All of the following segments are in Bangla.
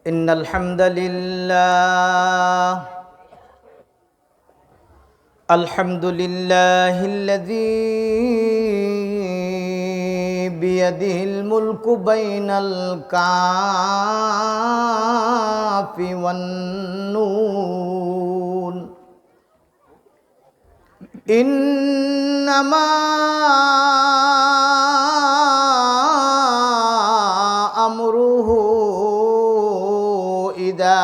إن الحمد لله الذي بيده الملك بين الكاف والنون إنما أمره إذا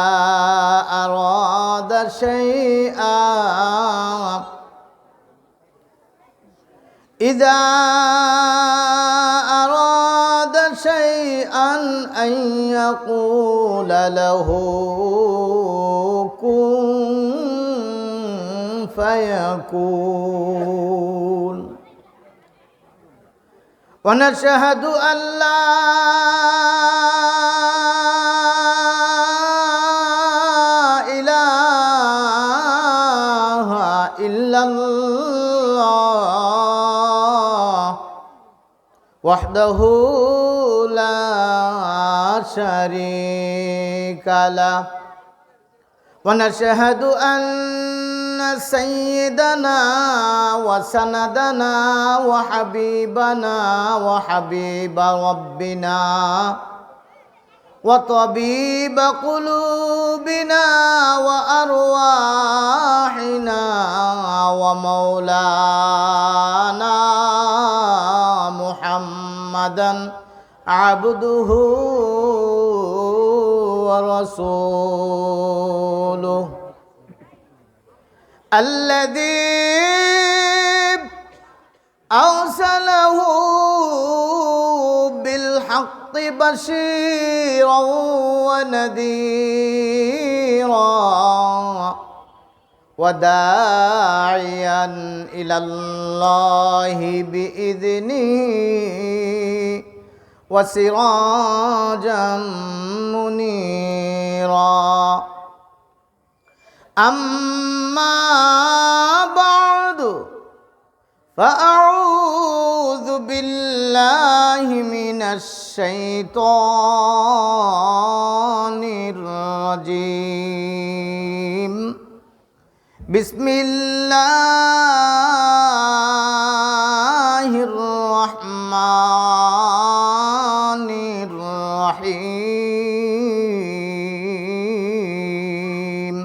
أراد شيئا أن يقول له كن فيكون ونشهد أن لا إله إلا الله وحده لا شريك له ونشهد أن سيدنا وسندنا وحبيبنا وحبيب ربنا وطبيب قلوبنا وأرواحنا ومولانا محمدا عبده ورسوله الذي أرسله بالحق بشيرا ونذيرا وداعيا إلى الله بإذنه وسراجا منيرا أما بعد فأعوذ بالله من الشيطان الرجيم بسم الله الرحمن الرحيم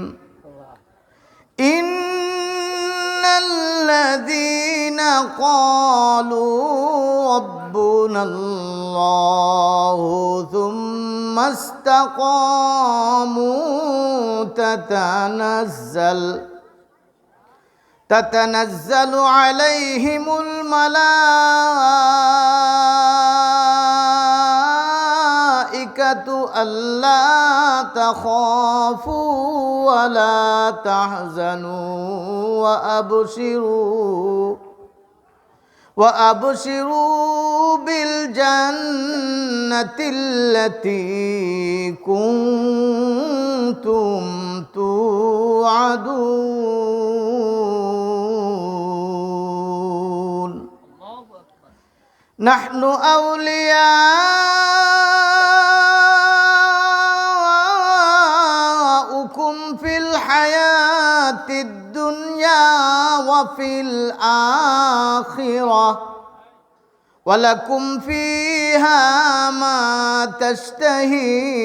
إن الذين قالوا ربنا الله ثم استقاموا تتنزل عليهم الملائكة ألا تخافوا ولا تحزنوا وأبشروا بالجنة التي كنتم توعدون نحن أولياؤكم في الحياة الدنيا وفي الآخرة ولكم فيها ما تشتهي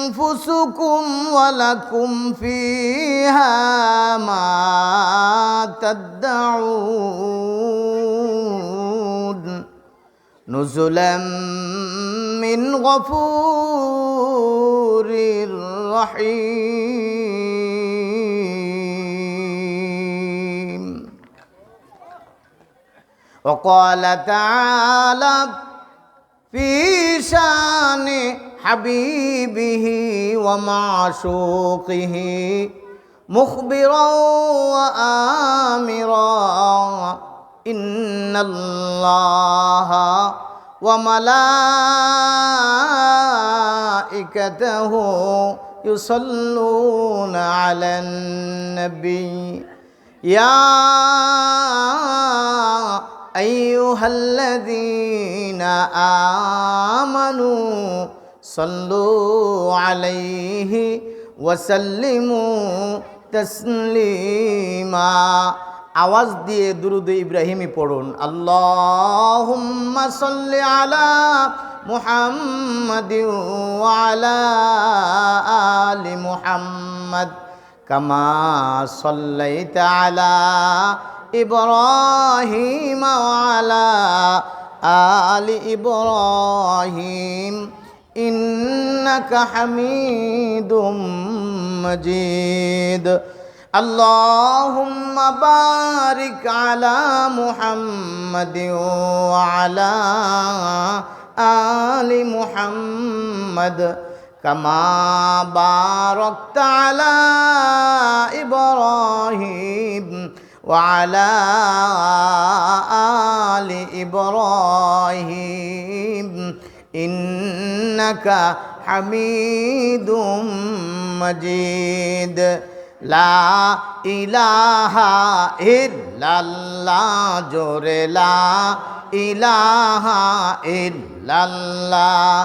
أنفسكم ولكم فيها ما تدعون نزلا من غفور رحيم وقال تعالى في شان حبيبه ومعشوقه مخبرا وآمرا إن الله وملائكته يصلون على النبي يا أيها আইয়ুহাল্লাযীনা আমানু সাল্লু আলাইহি ওয়া সাল্লিমু তাসলিমা। আওয়াজ দিয়ে দুরূদ ইব্রাহিমি পড়ুন। আল্লাহুম্মা সাল্লি আলা মুহাম্মাদিন ওয়া আলা আলি মুহাম্মাদ কামা সাল্লাইতা আলা ইব্রাহিম ওয়া আলা আলি ইব্রাহিম ইন্নাকা হামিদুম মাজিদ। আল্লাহুম্মা বারিক আলা মুহাম্মাদিন ওয়া আলা আলি মুহাম্মাদ কামা বারাকতা আলা ইব্রাহিম ওয়া আলা আলি ইব্রাহিম ইন্নাকা হামিদুম মাজিদ। লা ইলাহা ইল্লাল্লাহ, জোরে লা ইলাহা ইল্লাল্লাহ,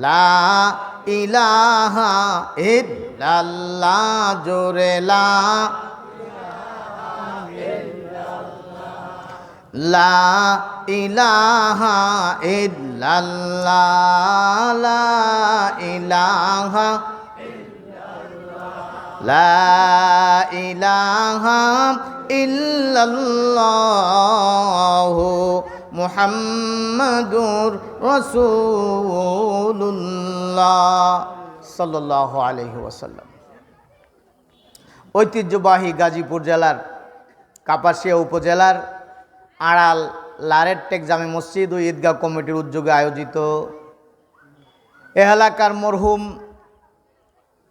লা ইলাহা ইল্লাল্লাহ, জোরে লা ইলাহা ইল্লাল্লাহ, লা ইলাহা ইল্লাল্লাহু মুহাম্মাদুর রাসূলুল্লাহ সাল্লাল্লাহু আলাইহি ওয়াসাল্লাম। ঐতিহ্যবাহী গাজীপুর জেলার কাপাসিয়া উপজেলার আড়াল লারেরটেক জামে মসজিদ ও ঈদগাহ কমিটির উদ্যোগে আয়োজিত এ এলাকার মরহুম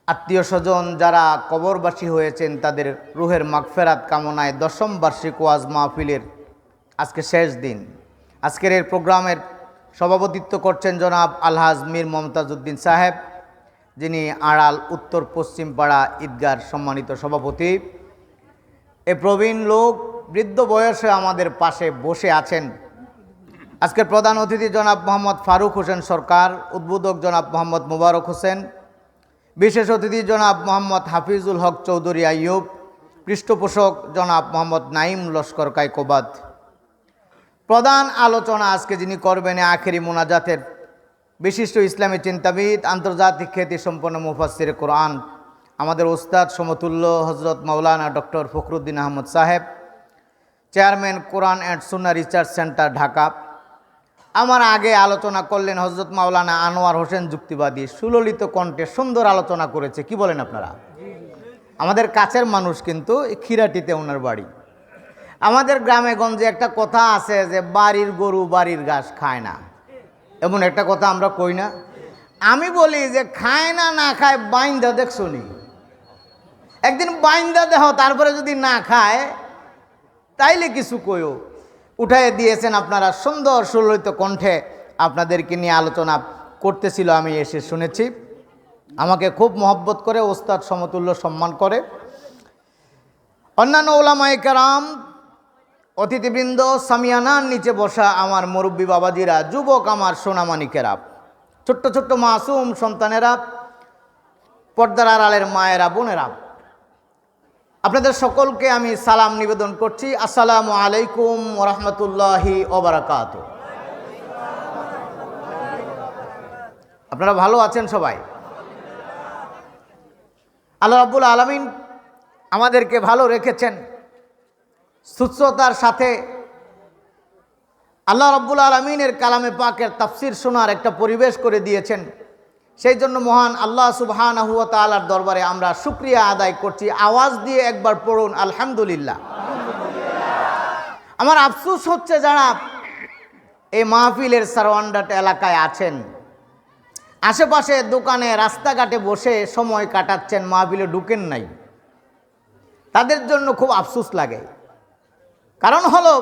আত্মীয় স্বজন যারা কবরবাসী হয়েছেন তাদের রুহের মাগফেরাত কামনায় 10ম বার্ষিক ওয়াজ মাহফিলের আজকে শেষ দিন। আজকের এই প্রোগ্রামের সভাপতিত্ব করছেন জনাব আলহাজ মীর মমতাজ উদ্দিন সাহেব, যিনি আড়াল উত্তর পশ্চিম পাড়া ঈদগার সম্মানিত সভাপতি। এ প্রবীণ লোক বৃদ্ধ বয়সে আমাদের পাশে বসে আছেন। আজকের প্রধান অতিথি জনাব মোহাম্মদ ফারুক হোসেন সরকার, উদ্বোধক জনাব মোহাম্মদ মুবারক হোসেন, বিশেষ অতিথি জনাব মোহাম্মদ হাফিজুল হক চৌধুরী আইয়ুব, পৃষ্ঠপোষক জনাব মোহাম্মদ নাইম লস্কর কায়কোবাদ। প্রধান আলোচনা আজকে যিনি করবেন আখেরি মোনাজাতের বিশিষ্ট ইসলামী চিন্তাবিদ, আন্তর্জাতিক খ্যাতিসম্পন্ন মুফাসসিরে কোরআন, আমাদের ওস্তাদ সমতুল্য হজরত মাওলানা ডক্টর ফখরুদ্দিন আহমদ সাহেব, chairman Quran and Sunnah research centre Dhaka. আমার আগে আলোচনা করলেন হজরত মাওলানা আনোয়ার হোসেন যুক্তিবাদী, সুললিত কণ্ঠে সুন্দর আলোচনা করেছে। কি বলেন আপনারা? আমাদের কাছের মানুষ, কিন্তু খিরাটিতে ওনার বাড়ি। আমাদের গ্রামে গঞ্জে একটা কথা আছে যে বাড়ির গরু বাড়ির ঘাস খায় না, এমন একটা কথা আমরা কই না? আমি বলি যে খায় না, না খায় বাইন্দা দেখছো নি? একদিন বাইন্দা দেহ, তারপরে যদি না খায় তাইলে কিছু কইও। উঠাই দিয়েছেন আপনারা সুন্দর সুললিত কণ্ঠে আপনাদেরকে নিয়ে আলোচনা করতেছিল, আমি এসে শুনেছি। আমাকে খুব মহব্বত করে, ওস্তাদ সমতুল্য সম্মান করে। অন্যান্য ওলামায়ে কেরাম, অতিথিবৃন্দ, সামিয়ানার নিচে বসা আমার মুরব্বী বাবাজিরা, যুবক আমার সোনামানিকেরা, ছোট্ট ছোট্ট মাসুম সন্তানেরা, পর্দার আড়ালের মায়েরা, বোনেরা, আপনাদের সকলকে আমি সালাম নিবেদন করছি। আসসালামু আলাইকুম ওয়া রাহমাতুল্লাহি ওয়া বারাকাতুহু। আপনারা ভালো আছেন সবাই? আল্লাহ রাব্বুল আলামিন আমাদেরকে ভালো রেখেছেন, সুস্থতার সাথে আল্লাহ রাব্বুল আলামিনের কালামে পাকের তাফসির শোনার একটা পরিবেশ করে দিয়েছেন। সেই জন্য মহান আল্লাহ সুবহানাহু ওয়া তাআলার দরবারে আমরা শুকরিয়া আদায় করছি। আওয়াজ দিয়ে একবার পড়ুন আলহামদুলিল্লাহ। আমার আফসোস হচ্ছে যারা এই মাহফিলের সারওয়ান্ডাট এলাকায় আছেন, আশেপাশে দোকানে রাস্তাঘাটে বসে সময় কাটাচ্ছেন, মাহফিলে ঢুকেন নাই, তাদের জন্য খুব আফসোস লাগে। কারণ হলো,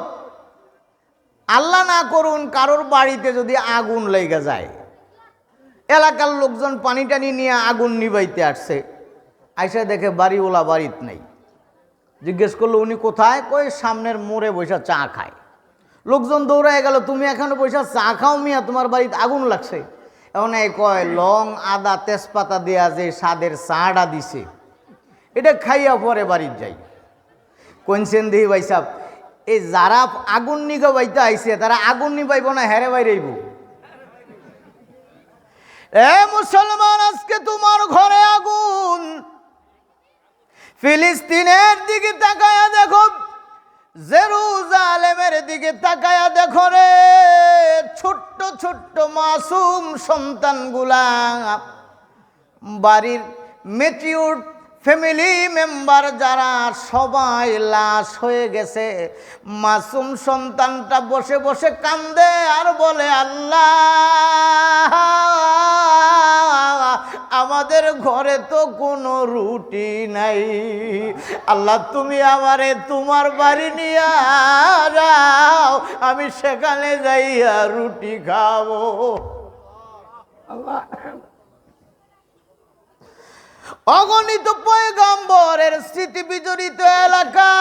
আল্লাহ না করুন কারোর বাড়িতে যদি আগুন লেগে যায়, এলাকার লোকজন পানি টানি নিয়ে আগুন নিবাইতে আসছে, আইসা দেখে বাড়িওয়ালা বাড়িতে নেই। জিজ্ঞেস করলো উনি কোথায়? কই সামনের মোড়ে বসে চা খায়। লোকজন দৌড়ায় গেল, তুমি এখানে পয়সা চা খাও মিয়া, তোমার বাড়িতে আগুন লাগছে। এখন এই কয় লং আদা তেজপাতা দেয়া যে স্বাদের চাটা দিছে এটা খাইয়া পরে বাড়ির যাই। কোনছেন দিহি ভাই সাহেব, এই যারা আগুন নিগা বাইতে আইছে তারা আগুন নিবাইব না হেরে বাইরেইব? এ মুসলমান, আজকে তোমার ঘরে আগুন। ফিলিস্তিনের দিকে তাকায়া দেখো, জেরুজালেমের দিকে তাকায়া দেখো রে, ছোট্ট ছোট্ট মাসুম সন্তানগুলা, বাড়ির ম্যাচিউর ফ্যামিলি মেম্বার যারা সবাই লাশ হয়ে গেছে। মাসুম সন্তানটা বসে বসে কান্দে আর বলে, আল্লাহ আমাদের ঘরে তো কোনো রুটি নাই, আল্লাহ তুমি আমারে তোমার বাড়ি নিয়ে যাও, আমি সেখানে যাইয়া রুটি খাবো। অগণিত পয়গম্বরের স্মৃতি বিজড়িত এলাকা,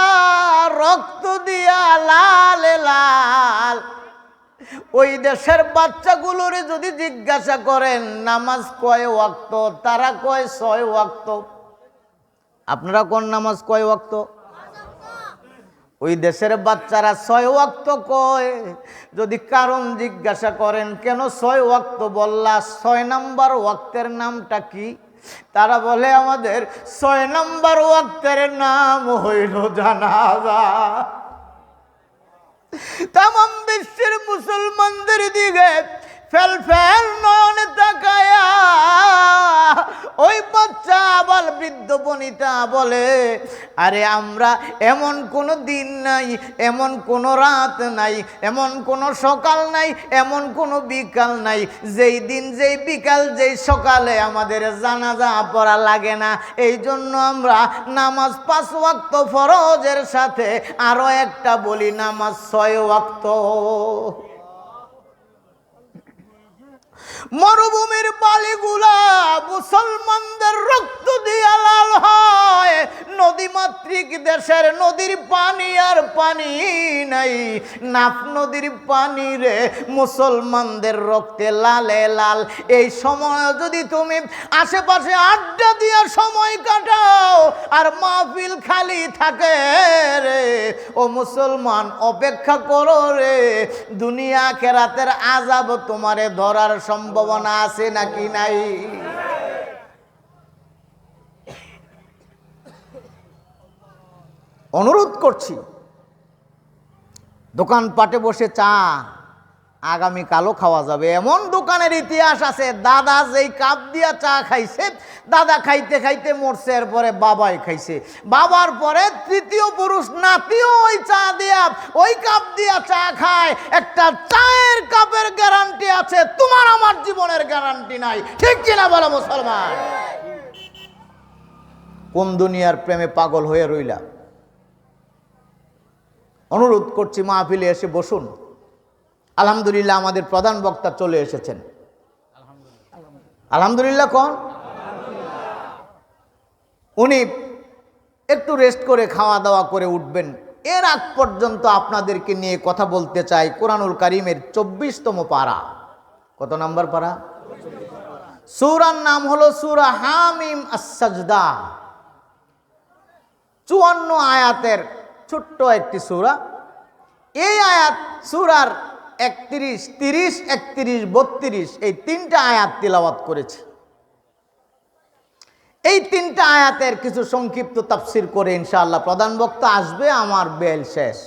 রক্ত দিয়া লাল লাল। ওই দেশের বাচ্চাগুলোর যদি জিজ্ঞাসা করেন নামাজ কয় ওয়াক্ত, তারা কয় 6 ওয়াক্ত। আপনারা কোন নামাজ কয় ওয়াক্ত? ওই দেশের বাচ্চারা 6 ওয়াক্ত কয়। যদি কারণ জিজ্ঞাসা করেন কেন 6 ওয়াক্ত বললা, 6 নম্বর ওয়াক্তের নামটা কি? তারা বলে আমাদের 6 নম্বর ওয়াক্তের নাম হইল জানাজা। তামাম বিশ্বের মুসলমানদের দিকে ফেল ফেল নয়নে তাকায়া ওই বাচ্চা আবার বৃদ্ধ বনিতা বলে, আরে আমরা এমন কোনো দিন নাই, এমন কোনো রাত নাই, এমন কোনো সকাল নাই, এমন কোনো বিকাল নাই যেই দিন যেই বিকাল যেই সকালে আমাদের জানাজা পড়া লাগে না। এই জন্য আমরা নামাজ 5 ওয়াক্ত ফরজের সাথে আরো একটা বলি, নামাজ 6 ওয়াক্ত। মরুভূমির বালিগুলা মুসলমানদের রক্ত দিয়ে লাল হয়। নদীমাতৃক দেশের নদীর পানি আর পানি নাই, নাফ নদীর পানি রে মুসলমানদের রক্তে লালে লাল। এই সময় যদি তুমি আশেপাশে আড্ডা দিয়ে সময় কাটাও আর মাহফিল খালি থাকে রে, ও মুসলমান অপেক্ষা করো রে, দুনিয়া আখিরাতের আযাব তোমারে ধরার সম্ভাবনা আছে নাকি নাই? অনুরোধ করছি, দোকানপাটে বসে চা আগামীকালও খাওয়া যাবে এমন দোকানের ইতিহাস আছে। দাদা যেই কাপ দিয়া চা খাইছে, দাদা খাইতে খাইতে মরছে, এরপরে বাবাই খাইছে, বাবার পরে তৃতীয় পুরুষ নাতিও ওই চা দিয়া ওই কাপ দিয়া চা খায়। একটা চায়ের কাপের গ্যারান্টি আছে, তোমার আমার জীবনের গ্যারান্টি নাই। ঠিক কিনা বলো মুসলমান? কোন দুনিয়ার প্রেমে পাগল হয়ে রইলা? অনুরোধ করছি মাহফিলে এসে বসুন। আলহামদুলিল্লাহ আমাদের প্রধান বক্তা চলে এসেছেন। আলহামদুলিল্লাহ কোন? উনি একটু রেস্ট করে খাওয়া দাওয়া করে উঠবেন। এর আগ পর্যন্ত আপনাদেরকে নিয়ে কথা বলতে চাই কোরআনুল কারীমের 24তম পারা। কত নম্বর পারা? সূরার নাম হলো সূরা হামিম আস-সাজদা। 54 আয়াতের ছোট্ট একটি সূরা। এই আয়াত সূরার 31, 30, 31, 32 এই 3টা আয়াত তিলাওয়াত করেছি। এই 3টা আয়াতের কিছু সংক্ষিপ্ত তাফসীর করে ইনশাআল্লাহ প্রধান বক্তা আসবে, আমার বেল শেষ।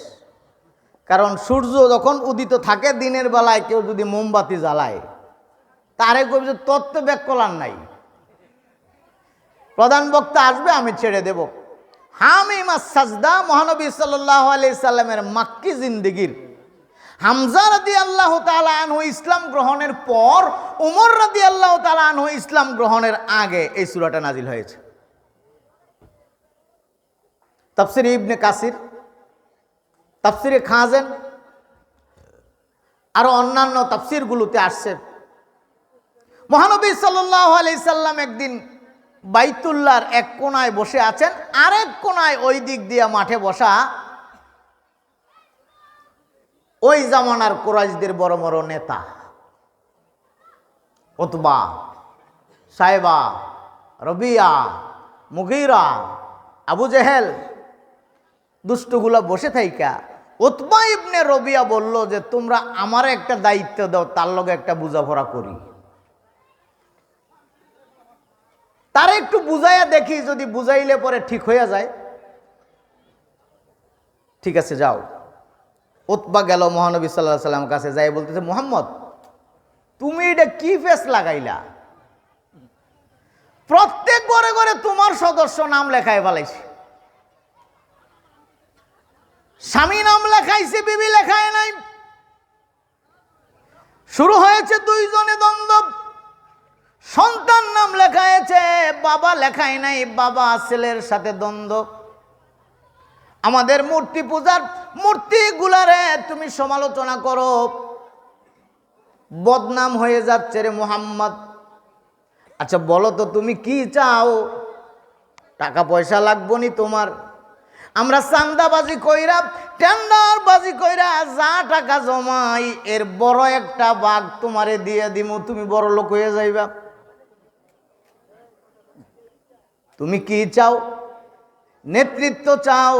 কারণ সূর্য যখন উদিত থাকে দিনের বেলায় কেউ যদি মোমবাতি জ্বালায় তারে কবি যে তত্ত্ব ব্যাক করার নাই। প্রধান বক্তা আসবে, আমি ছেড়ে দেব। হামিম আস-সাজদা মহানবী সাল্লাল্লাহু আলাইহি সাল্লামের মাক্কি জিন্দেগীর হামজা রাদিয়াল্লাহু তাআলা আনহু ইসলাম গ্রহণের পর, উমর রাদিয়াল্লাহু তাআলা আনহু ইসলাম গ্রহণের আগে এই সূরাটা নাজিল হয়েছে। তাফসীর ইবনে কাসির, তাফসীরে খাজেন আর অন্যান্য তাফসীরগুলোতে আসছে মহানবী সাল্লাল্লাহু আলাইহি সাল্লাম একদিন বাইতুল্লাহর এক কোণায় বসে আছেন, আরেক কোণায় ওই দিক দিয়ে মাঠে বসা ওই জামানার কুরাইশদের বড় বড় নেতা উতবা, সাইবা, রবিয়া, মুগীরা, আবু জেহেল দুষ্টগুলা বসে থাইকা উতবা ইবনে রবিয়া বলল যে তোমরা আমার একটা দায়িত্ব দাও, তার লগে একটা বুঝাপড়া করি, তারা একটু বুঝাইয়া দেখি, যদি বুঝাইলে পরে ঠিক হইয়া যায়। ঠিক আছে যাও। উতবা গেল মহানবী সাল্লাল্লাহু আলাইহি সাল্লাম কাছে, যাই বলতেছে মুহাম্মদ তুমি এটা কি ফেস লাগাইলা? প্রত্যেক ঘরে ঘরে তোমার সদস্য নাম লেখায় ফেলাইছে, স্বামী নাম লেখাইছে, বিবি লেখায় নাই। শুরু হয়েছে দুইজনে দ্বন্দ্ব, সন্তান নাম লেখাইছে, বাবা লেখায় নাই, বাবা ছেলের সাথে দ্বন্দ্ব। আমাদের মূর্তি পূজার মূর্তিগুলারে তুমি সমালোচনা করো, বদনাম হয়ে যাচ্ছে রে মুহাম্মদ। আচ্ছা বলো তো তুমি কি চাও? টাকা পয়সা লাগবো নি তোমার? আমরা চান্দাবাজি কইরা টেন্ডারবাজি কইরা যা টাকা জমাই এর বড় একটা ভাগ তোমারে দিয়ে দিমু, তুমি বড় লোক হয়ে যাইবা। তুমি কি চাও? নেতৃত্ব চাও?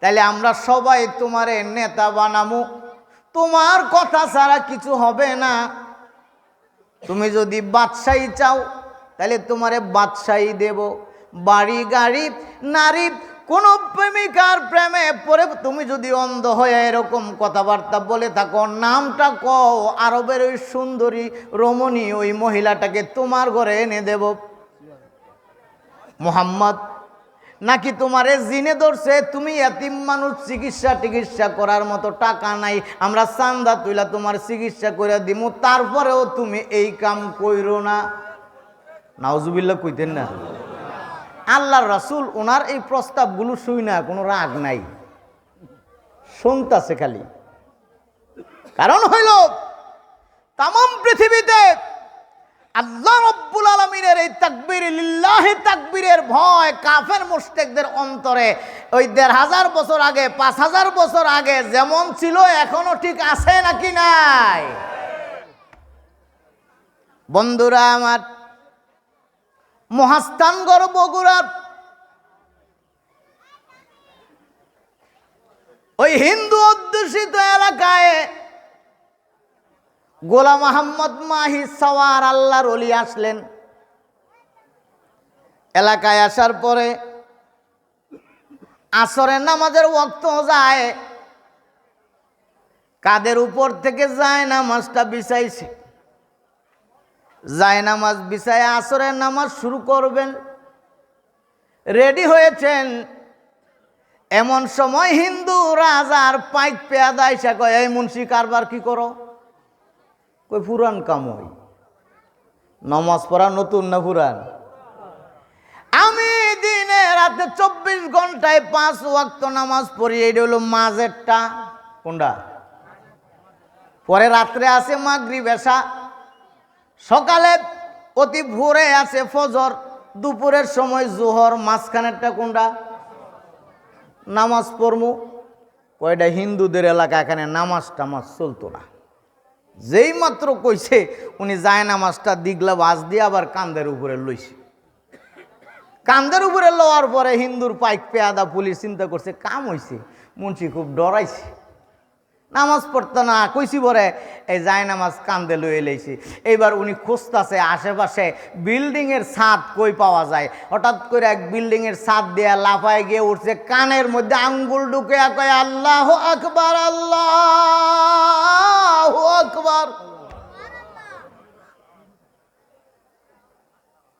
তাইলে আমরা সবাই তোমারে নেতা বানামু, তোমার কথা ছাড়া কিছু হবে না। তুমি যদি বাদশাহী চাও তাহলে তোমারে বাদশাহী দেব, বাড়ি গাড়ি নারী, কোন প্রেমিকার প্রেমে পড়ে তুমি যদি অন্ধ হয়ে এরকম কথাবার্তা বলে থাকো, নামটা কও, আরবের ওই সুন্দরী রমণী ওই মহিলাটাকে তোমার ঘরে এনে দেব। মুহাম্মদ নাকি তোমারে জিনে ধরছে, তুমি এতিম মানুষ, চিকিৎসা করার মতো টাকা নাই, আমরা চান্দা তুইলা তোমার চিকিৎসা করে দিমু, তারপরেও তুমি এই কাম কইরো না। নাউজুবিল্লাহ কইতেন না? আল্লাহর রাসূল ওনার এই প্রস্তাবগুলো শুই না কোনো রাগ নাই, শুনতাছে খালি। কারণ হইল তামাম পৃথিবীতে আল্লাহ রাব্বুল আলামিনের এই তাকবীর লিল্লাহি তাকবীরের ভয় কাফের মুশরিকদের অন্তরে ওই ১৫০০ বছর আগে, ৫০০০ বছর আগে যেমন ছিল এখনো ঠিক আছে নাকি নাই? বন্ধুরা আমার, মহাস্থানগড় বগুড়ার ওই হিন্দু অধ্যুষিত এলাকায় গোলাম আহমদ মাহি সওয়ার আল্লাহর ওলি আসলেন। এলাকায় আসার পরে আসরের নামাজের ওয়াক্ত যায়, কাদের উপর থেকে যায় নামাজটা বিছাইছে, যায় নামাজ বিছায় আসরের নামাজ শুরু করবেন, রেডি হয়েছেন। এমন সময় হিন্দু রাজার পাইক পেয়াদা এসে কয়, এই মুন্সি কারবার কি করো? কই পুরান কামই, নামাজ পড়া নতুন না পুরান? আমি দিনে রাতে ২৪ ঘন্টায় ৫ ওয়াক্ত নামাজ পড়ি, এটা হলো মাঝেরটা। কোনটা? পরে রাত্রে আছে মাগরিব এশা, সকালে অতি ভোরে আছে ফজর, দুপুরের সময় জোহর, মাঝখানেরটা কোনটা? নামাজ পড়মু। কয়টা হিন্দুদের এলাকা, এখানে নামাজ টামাজ চলতো না। যেই মাত্র কইছে উনি যায় নামাজটা দিগলা বাজ দিয়ে আবার কান্দের উপরে লইছে। কান্দের উপরে লওয়ার পরে হিন্দুর পাইক পেয়াদা পুলিশ চিন্তা করছে কাম হইছে, মুন্সি খুব ডরাইছে, নামাজ পড়তো না। কইছি পরে এই যায় নামাজ কান্দে লইয়ে লইছি। এইবার উনি খুঁজতাছে আশেপাশে বিল্ডিং এর ছাদ কই পাওয়া যায়। হঠাৎ করে এক বিল্ডিং এর ছাদ দিয়ে লাফায় গিয়ে উঠছে, কানের মধ্যে আঙ্গুল ঢুকে কয় আল্লাহু আকবার, আল্লাহু আকবার।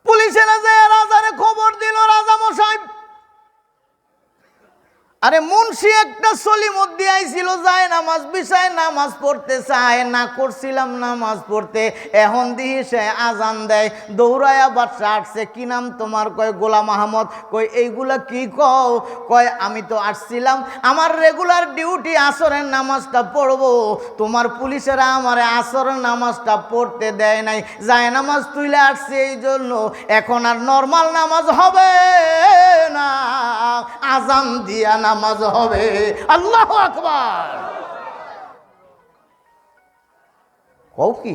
পুলিশেরা যে রাজারে খবর দিল, রাজা মশাই আরে মুন্সি একটা সলিমত আইছিল, যায় নামাজ বিষয় নামাজ পড়তে চায় না, করছিলাম নামাজ পড়তে, এখন দিহি সে আজান দেয়, দৌড়ায়া বাদশা আসছে, কি নাম তোমার? কয় গোলাম আহমদ। কই এইগুলা কি কও? কয় আমি তো আসছিলাম, আমার রেগুলার ডিউটি আসরের নামাজটা পড়বো, তোমার পুলিশেরা আমার আসরের নামাজটা পড়তে দেয় নাই, যায় নামাজ তুইলে আসছে, এই জন্য এখন আর নর্মাল নামাজ হবে না, আজান দিয়া নামাজ হবে। আল্লাহু আকবার। কও কি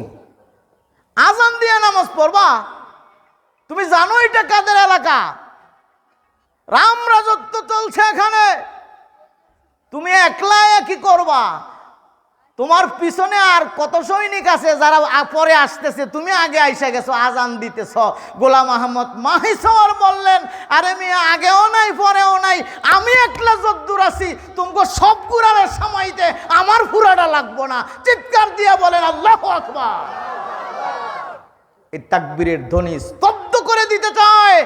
আজান দিয়ে নামাজ পড়বা? তুমি জানো এটা কাদের এলাকা? রাম রাজত্ব চলছে এখানে। তুমি একলা কি করবা? তোমার পিছনে আর কত সৈনিক আছে যারা পরে আসতেছে, তুমি আগে আইসা গেছো, আজান দিতেছ। গোলাম আহমদ মাহিসর বললেন, আরে মিয়া আগেও নাই পরেও নাই, আমি একলা যদ্দুর আছি, তোমাকে সব কুরানের সময়তে আমার পুরাটা লাগবো না। চিৎকার দিয়ে বলেন আল্লাহু আকবার। এই তাকবীরের ধ্বনি স্তব্ধ করে দিতে চায়।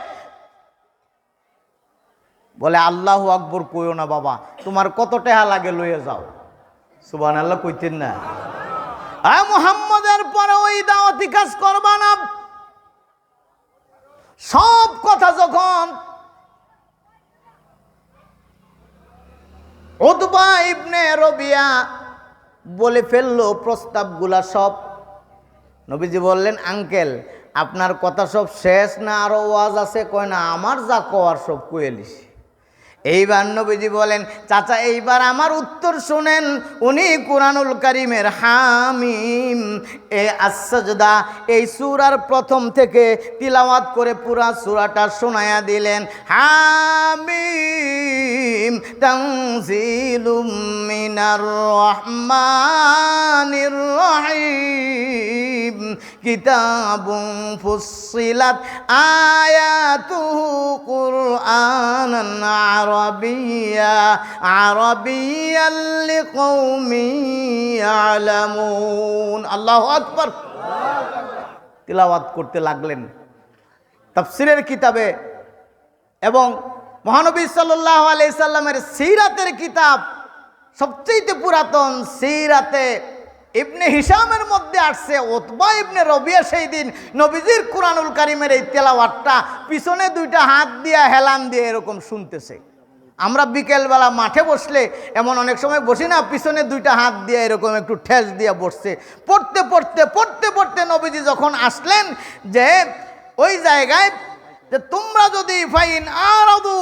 বলে আল্লাহু আকবার কইও না বাবা, তোমার কত টাকা লাগে লইয়া যাও। সুবহানাল্লাহ কইতেন না? মুহাম্মদের পরে ওই দাওয়াতি কাজ করবা না। সব কথা যখন উতবা ইবনে রবিয়া বলে ফেললো, প্রস্তাবগুলা সব, নবীজি বললেন, আঙ্কেল আপনার কথা সব শেষ না আরো ওয়াজ আছে? কয় না, আমার যা কওয়ার সব কইলিস। এইবার নবীজি বলেন, চাচা এইবার আমার উত্তর শুনেন। উনি কুরআনুল কারীমের হামিম আস-সাজদা এই সূরার প্রথম থেকে তিলাওয়াত করে পুরা সূরাটা শোনায়া দিলেন। হামিম তানজিলুম মিনার রহমানির রহিম কিতাবুন ফুসসিলাত আয়াতুহু কুরআনান আরাবিয়্যা লিকাওমিন ইয়ালামুন। আল্লাহু আকবার। তিলাওয়াত করতে লাগলেন তাফসীরের কিতাবে এবং মহানবী সাল্লাল্লাহু আলাইহি সাল্লামের সিরাতের কিতাব, সবচেয়ে পুরাতন সিরাতে ইবনে হিশামের মধ্যে আসছে, উতবা ইবনে রবিয়া সেই দিন নবীজির কুরআনুল কারীমের এই তেলাওয়াতটা পিছনে দুইটা হাত দিয়া হেলান দিয়ে এরকম শুনতেছে। আমরা বিকেলবেলা মাঠে বসলে এমন অনেক সময় বসি না, পিছনে দুইটা হাত দিয়ে এরকম একটু ঠেস দিয়ে বসছে। পড়তে পড়তে পড়তে পড়তে নবীজি যখন আসলেন যে ওই জায়গায়, যে তোমরা যদি ফাইন আরাদু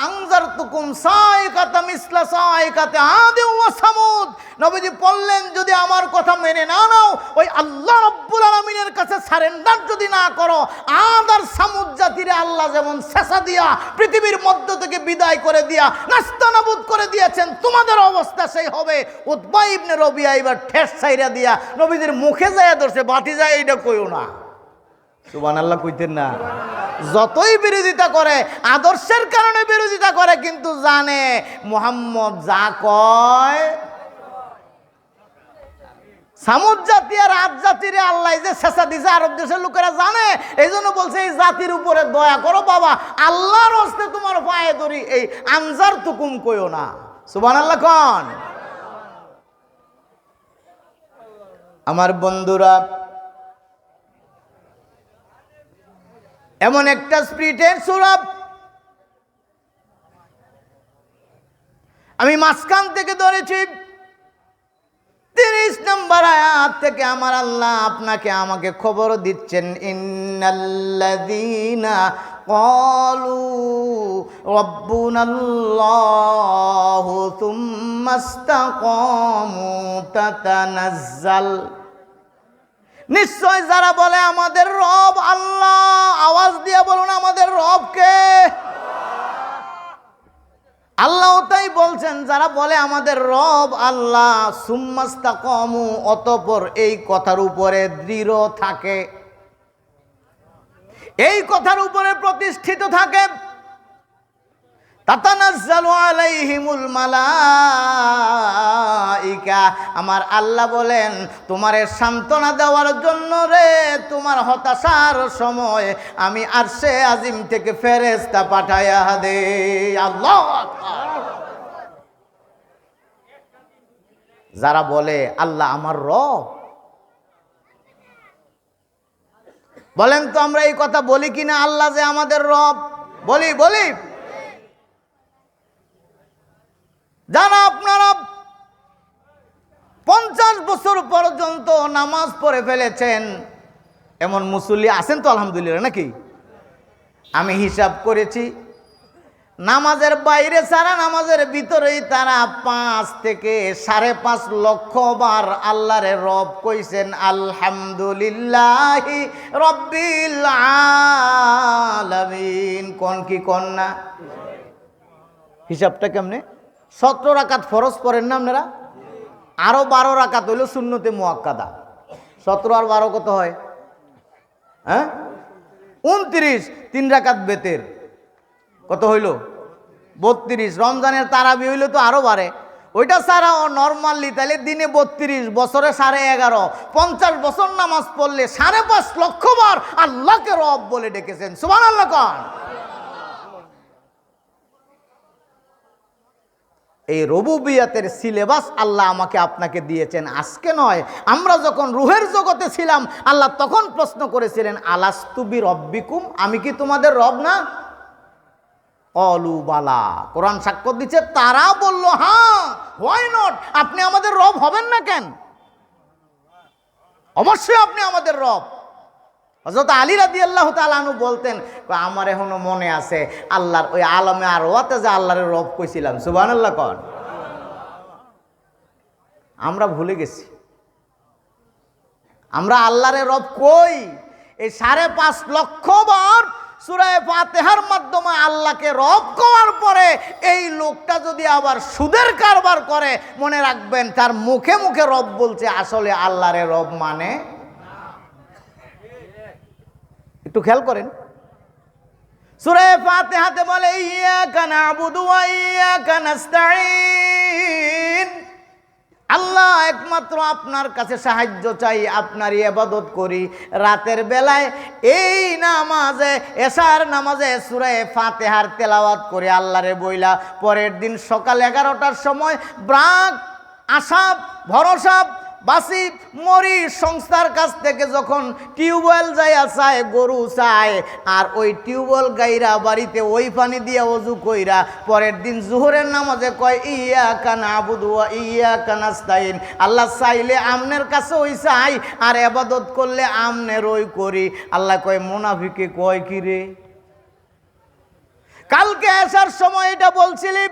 আনজারতুকুম সাইকাতা মিসলা সাইকাতি আদ ওয়া সামুদ, নবীজি বললেন যদি আমার কথা মেনে না নাও, ওই আল্লাহ রাব্বুল আলামিনের কাছে সারেন্ডার যদি না করো, আদ আর সামুদ জাতিরে আল্লাহ যেমন শেষা দিয়া পৃথিবীর মধ্য থেকে বিদায় করে দিয়া নাস্তানাবুদ করে দিয়েছেন, তোমাদের অবস্থা সেই হবে। উতবা ইবনে রবিয়া এবার ঠেস ছাইরা দিয়া নবীজির মুখে যায় ধরছে, ভাতিজা এইটা কইও না। সুবহানাল্লাহ কইতেন না? যতই বিরোধিতা করে, আদর্শের কারণে বিরোধিতা করে, কিন্তু জানে মুহাম্মদ যা কয়। সামুদ জাতি আর আদ জাতিরে আল্লাহ যে শেষা দিছে, আরব দেশের লোকেরা জানে, এই জন্য বলছে এই জাতির উপরে দয়া করো বাবা, আল্লাহর হস্তে তোমার পায়ে ধরি, এই আনজার তুকুম কইও না। সুবহানাল্লাহ কোন? আমার বন্ধুরা, এমন একটা স্পিরিটের সূরা আমি মাঝখান থেকে ধরেছি। 30 নম্বর আয়াত থেকে আমার আল্লাহ আপনাকে আমাকে খবর দিচ্ছেন, ইন্নাল্লাযীনা ক্বালু রাব্বুনাল্লাহু সুম্মা ইসতাকামু তাতানাজ্জাল, নিশ্চয় যারা বলে আমাদের রব আল্লাহ, আওয়াজ দিয়ে বলুন আমাদের রব কে? আল্লাহ তাই বলছেন, যারা বলে আমাদের রব আল্লাহ, সুম্মাস্তাকামু অতঃপর এই কথার উপরে দৃঢ় থাকে, এই কথার উপরে প্রতিষ্ঠিত থাকে, তাতানাজ্জালু আলাইহিমুল মালাইকা, আমার আল্লাহ বলেন তোমারে সান্ত্বনা দেওয়ার জন্য রে, তোমার হতাশার সময় আমি আরশে আজিম থেকে ফেরেশতা পাঠায়া দে। আল্লাহু আকবার। যারা বলে আল্লাহ আমার রব, বলেন তো আমরা এই কথা বলি কিনা? আল্লাহ যে আমাদের রব, বলি বলি? যারা আপনারা 50 বছর পর্যন্ত নামাজ পড়ে ফেলেছেন, এমন মুসল্লি আছেন তো আলহামদুলিল্লাহ নাকি? আমি হিসাব করেছি নামাজের বাইরে ছাড়া নামাজের ভিতরেই তারা 5 থেকে 5.5 লক্ষ বার আল্লাহরে রব কইছেন আলহামদুলিল্লাহি রব্বিল আলামিন। কোন কি কোন না? হিসাবটা কেমনে? 17 রাকাত ফরজ পড়েন না আপনারা? আরো 12 রাকাত হইল সুন্নতে মুআক্কাদা। 17 আর 12 কত হয়? হ্যাঁ 29। 3 রাকাত বেতের কত হইল? 32। রমজানের তারাবি হইলে তো আরো বাড়ে। ওইটা ছাড়াও নর্মালি তাহলে দিনে 32, বছরে 11.5। 50 বছর নামাজ পড়লে 5.5 লক্ষ বার আল্লাহকে রব বলে ডেকেছেন। সুবহানাল্লাহ কোন? এই রুবুবিয়াতের সিলেবাস আল্লাহ আমাকে আপনাকে দিয়েছেন আজকে নয়। আমরা যখন রুহের জগতে ছিলাম আল্লাহ তখন প্রশ্ন করেছিলেন আলাস্তু বিরব্বিকুম, আমি কি তোমাদের রব না? অলু বালা। কোরআন সাক্ষ্য দিচ্ছে, তারা বলল হ্যাঁ, হোয়াই নট, আপনি আমাদের রব হবেন না কেন? অবশ্যই আপনি আমাদের রব। হযরত আলী রাদিয়াল্লাহু তাআলা আনহু বলতেন, আমার এখনো মনে আছে আল্লাহর ওই আলমে আরওয়াতে যে আল্লাহর রব কইছিলাম। সুবহানাল্লাহ কোন? আমরা ভুলে গেছি। আমরা আল্লাহর রব কই? এই 5.5 লক্ষ বার সূরা ফাতিহার মাধ্যমে আল্লাহকে রব করার পরে এই লোকটা যদি আবার সুদের কারবার করে, মনে রাখবেন তার মুখে মুখে রব বলছে, আসলে আল্লাহর রব মানে। একটু খেয়াল করেন, সূরা ফাতিহাতে বলে ইয়াকা না'বুদু ওয়া ইয়াকা নাস্তাঈন, আল্লাহ একমাত্র আপনার কাছে সাহায্য চাই, আপনারই ইবাদত করি। রাতের বেলায় এই নামাজে, এশার নামাজে সূরা ফাতিহার তেলাওয়াত করে আল্লাহরে বইলা পরের দিন সকাল 11টার সময় ব্রাক আশা ভরসা বাসি মরি সংস্থার কাছ থেকে যখন টিউবওয়েল যাইয়া চায়, গরু চায়, আর ওই টিউবওয়েল গাইরা বাড়িতে ওই পানি দিয়া ওযু কইরা পরের দিন জোহরের নামাজে কয় ইয়াকা না'বুদু ওয়া ইয়াকা নাস্তাঈন, আল্লাহ চাইলে আমনের কাছে ওই চাই আর ইবাদত করলে আমনের ওই করি। আল্লাহ কয় মুনাফিকে কয় কি রে? কালকে আসার সময় এটা বলছিলি,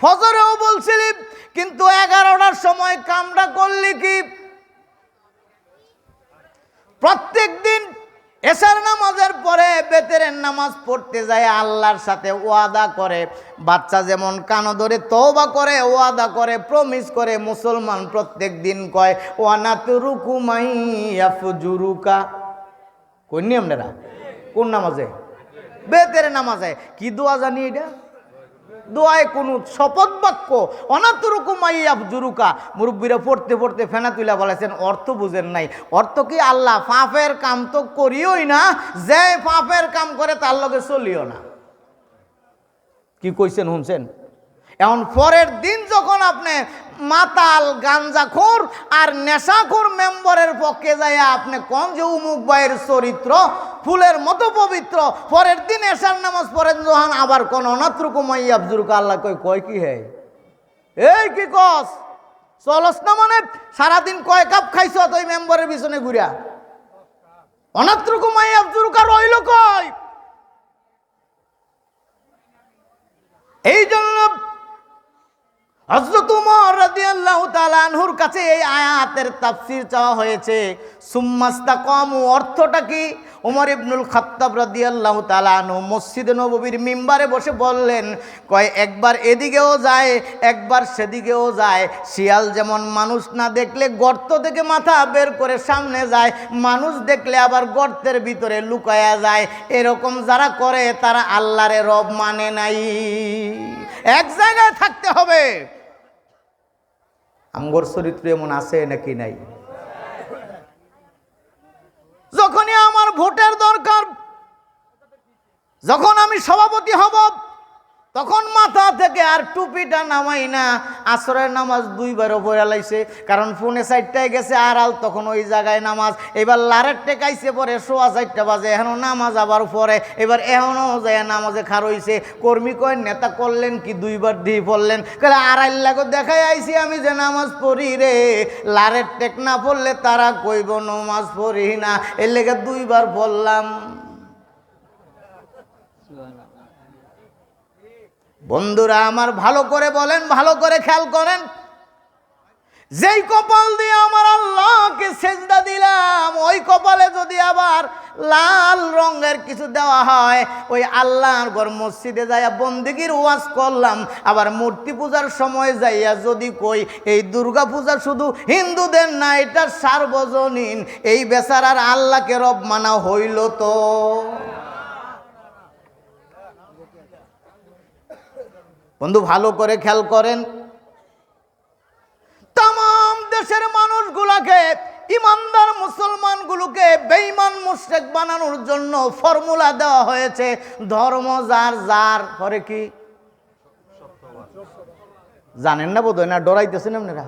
ফজরেও বলছিলি, কিন্তু 11টার সময় কামটা করলি কি? প্রত্যেক দিন এশার নামাজের পরে বেতেরের নামাজ পড়তে যায়, আল্লাহর সাথে ওয়াদা করে। বাচ্চা যেমন কানো ধরে তওবা করে, ওয়াদা করে, প্রমিস করে, মুসলমান প্রত্যেক দিন কয় ওয়ানাতুরুকু মাইয়াফজুরুকা। কোন নিয়মটা? কোন নামাজে? বেতের নামাজে। কি দোয়া জানি এটা? দোয়ায় কুনুত, শপথ বাক্য। অনাতুরুকু মাইয়াফজুরুকা মুরব্বীরা পড়তে পড়তে ফেনা তুলা বলেছেন, অর্থ বুঝেন নাই। অর্থ কি? আল্লাহ পাপের কাম তো করিওই না, যে পাপের কাম করে তার লগে চলিও না। কি কইছেন শুনছেন? এখন পরের দিন যখন আপনি মাতাল গাঞ্জাখোর আর নেশাখোর মেম্বারের পক্ষে যায় আপনি কোন যে উমুক ভাইয়ের চরিত্র ফুলের মতো পবিত্র, পরের দিন এশার নামাজ পড়েন যখন আবার কোন অনাত্রুকু মাইয়াফজুরুকা, আল্লাহ কয় কি হে? এই কি কস? চলস না মানে সারাদিন কয় কাপ খাইছ ওই মেম্বারের পিছনে ঘুরিয়া? অনাত্রুকু মাইয়াফজুরুকা রইল কয়? এই জন্য হযরত ওমর রাদিয়াল্লাহু তাআলা আনহুর কাছে এই আয়াতের তাফসীর চাওয়া হয়েছে। সুম্মাস্তাকামু অর্থটা কি? ওমর ইবনুল খাত্তাব রাদিয়াল্লাহু তাআলা আনহু মসজিদে নববীর মিম্বারে বসে বললেন, কয় একবার এদিকেও যায় একবার সেদিকেও যায়। শিয়াল যেমন মানুষ না দেখলে গর্ত থেকে মাথা বের করে সামনে যায়, মানুষ দেখলে আবার গর্তের ভিতরে লুকায়া যায়, এরকম যারা করে তারা আল্লাহরে রব মানে নাই। এক জায়গায় থাকতে হবে। আমগর চরিত্র এমন আছে নাকি নাই? যখনই আমার ভোটের দরকার, যখন আমি সভাপতি হব, তখন মাথা থেকে আর টুপিটা নামাই না। আসরের নামাজ 2বারও পড়ে লাইছে, কারণ ফোনে 4টায় গেছে আড়াল, তখন ওই জায়গায় নামাজ। এবার লারের টেকাইছে পরে 4:15 বাজে, এখনো নামাজ আবার পরে, এবার এখনও যায় নামাজে খার হইছে। কর্মী কয় নেতা করলেন কি 2বার দিয়ে পড়লেন? কালে আড়াই লাগো দেখাই আইছি আমি যে নামাজ পড়ি রে। লারের টেক না পড়লে তারা কইব নামাজ পড়ি না, এর লেগে 2বার পড়লাম। বন্ধুরা আমার ভালো করে বলেন, ভালো করে খেয়াল করেন, যেই কপাল দিয়ে আমার আল্লাহকে সেজদা দিলাম, ওই কপালে যদি আবার লাল রঙের কিছু দেওয়া হয়, ওই আল্লাহর ঘর মসজিদে যাইয়া বন্দেগীর ওয়াজ করলাম, আবার মূর্তি পূজার সময় যাইয়া যদি কই এই দুর্গা পূজা শুধু হিন্দুদের না, এটা সার্বজনীন, এই বেচারার আল্লাহকে রব মানা হইল তো? বন্ধু ভালো করে খেয়াল করেন, তাম দেশের মানুষগুলোকে, ইমানদার মুসলমানগুলোকে বেঈমান মুশরিক বানানোর জন্য ফর্মুলা দেওয়া হয়েছে, ধর্ম যার যার করে কি জানেন না বোধহয়, না ডরাইতেছেন আপনারা?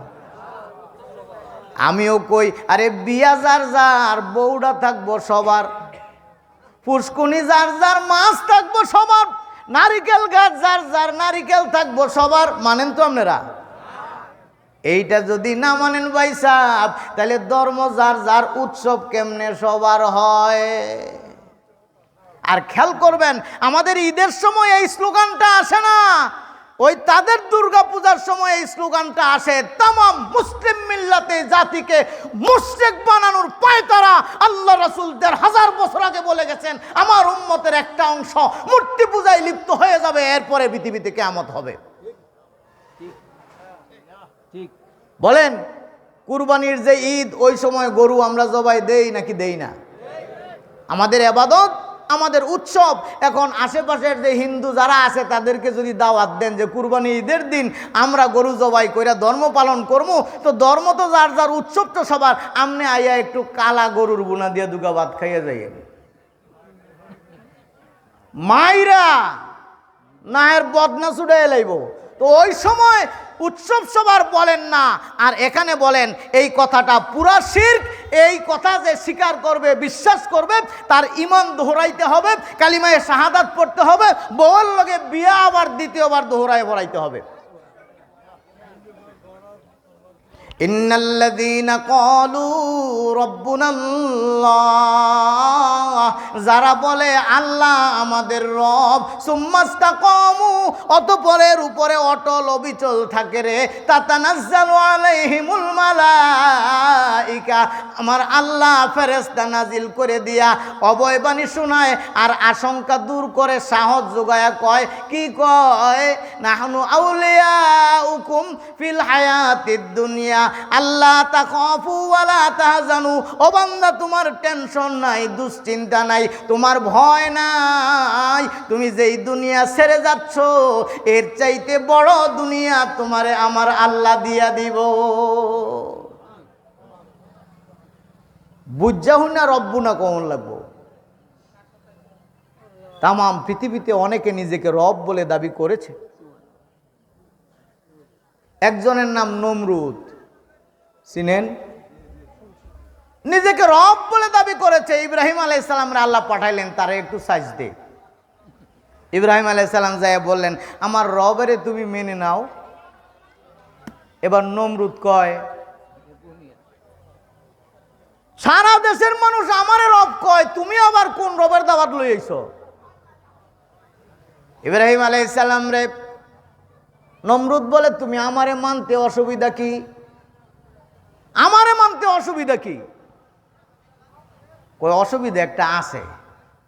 আমিও কই, আরে বিয়া যার যার, বউটা থাকবো সবার, পুষ্কুনি যার যার, মাছ থাকবো সবার, নারিকেল গাছ যার যার, নারিকেল থাকবো সবার। মানেন তো আপনারা? এইটা যদি না মানেন ভাই সাহেব, তাহলে ধর্ম যার যার, উৎসব কেমনে সবার হয়? আর খেয়াল করবেন, আমাদের ঈদের সময় এই স্লোগানটা আসে না, ওই তাদের দুর্গা পূজার সময় এই স্লোগানটা আসে। তামাম মুসলিম মিল্লাতে জাতিকে মুশরিক বানানোর পায়তারা আল্লাহ রাসূল ১৫০০ বছর আগে বলে গেছেন, আমার উম্মতের একটা অংশ মূর্তি পূজায় লিপ্ত হয়ে যাবে, এরপরে পৃথিবীতে কিয়ামত হবে। বলেন, কুরবানির যে ঈদ, ওই সময় গরু আমরা জবাই দেই নাকি দেই না? আমাদের ইবাদত, আমাদের উৎসব। এখন আশেপাশের যে হিন্দু যারা আছে তাদেরকে যদি দাওয়াত দেন যে কুরবানি ঈদের দিন আমরা গরু জবাই কইরা ধর্ম পালন করবো, তো ধর্ম তো যার যার, উৎসব তো সবার, আমনে আইয়া একটু কালা গরুর বুনা দিয়ে দুগা ভাত খাইয়া যাইয়েন, মাইরা নায়ের বদনা ছুড়ে লাইব। তো ওই সময় উৎসব সবার বলেন না, আর এখানে বলেন এই কথাটা পুরা শিরক। এই কথা যে স্বীকার করবে, বিশ্বাস করবে, তার ঈমান দোহরাইতে হবে, কালিমায়ে শাহাদাত পড়তে হবে, বউর লগে বিয়া আবার দ্বিতীয়বার দোহরায় পড়াইতে হবে। ইন্নাল্লাযীনা ক্বালু রাব্বুনাল্লাহ, যারা বলে আল্লাহ আমাদের রব, সুম্মাস্তাকামু, অতঃপরের উপরে অটল অবিচল থাকে রে, তাতানাজ্জালু আলাইহিমুল মালাইকা, আমার আল্লাহ ফেরেশতা নাজিল করে দিয়া অভয়বাণী শোনায় আর আশঙ্কা দূর করে, সাহস যোগায়া কয়, কি কয়? নাহনু আউলিয়াউকুম ফিল হায়াতিদ দুনিয়া আল্লাহ তাখাফু ওয়ালা তাহজানু, ও বান্দা তোমার টেনশন নাই, দুশ্চিন্তা নাই, তোমার ভয় নাই, তুমি যেই দুনিয়া ছেড়ে যাচ্ছ এর চাইতে বড় দুনিয়া তোমারে আমার আল্লাহ দিয়া দিব। বুঝাহু না রব্বুনা কমন লাগবো। তামাম পৃথিবীতে অনেকে নিজেকে রব বলে দাবি করেছে। একজনের নাম নমরুদ, চিনেন? নিজেকে রব বলে দাবি করেছে। ইব্রাহিম আলাইহিস সালামরে আল্লাহ পাঠাইলেন তারে একটু সাজদে। ইব্রাহিম আলাইহিস সালাম যায় বললেন, আমার রবেরে তুমি মেনে নাও। এবার নমরুদ কয়, সারা দেশের মানুষ আমারে রব কয়, তুমি আবার কোন রবের দাওয়াত লই আইছো? ইব্রাহিম আলাইহিস সালাম রে নমরুদ বলে, তুমি আমারে মানতে অসুবিধা কি? আমারে মানতে অসুবিধা কি? কই অসুবিধা একটা আছে।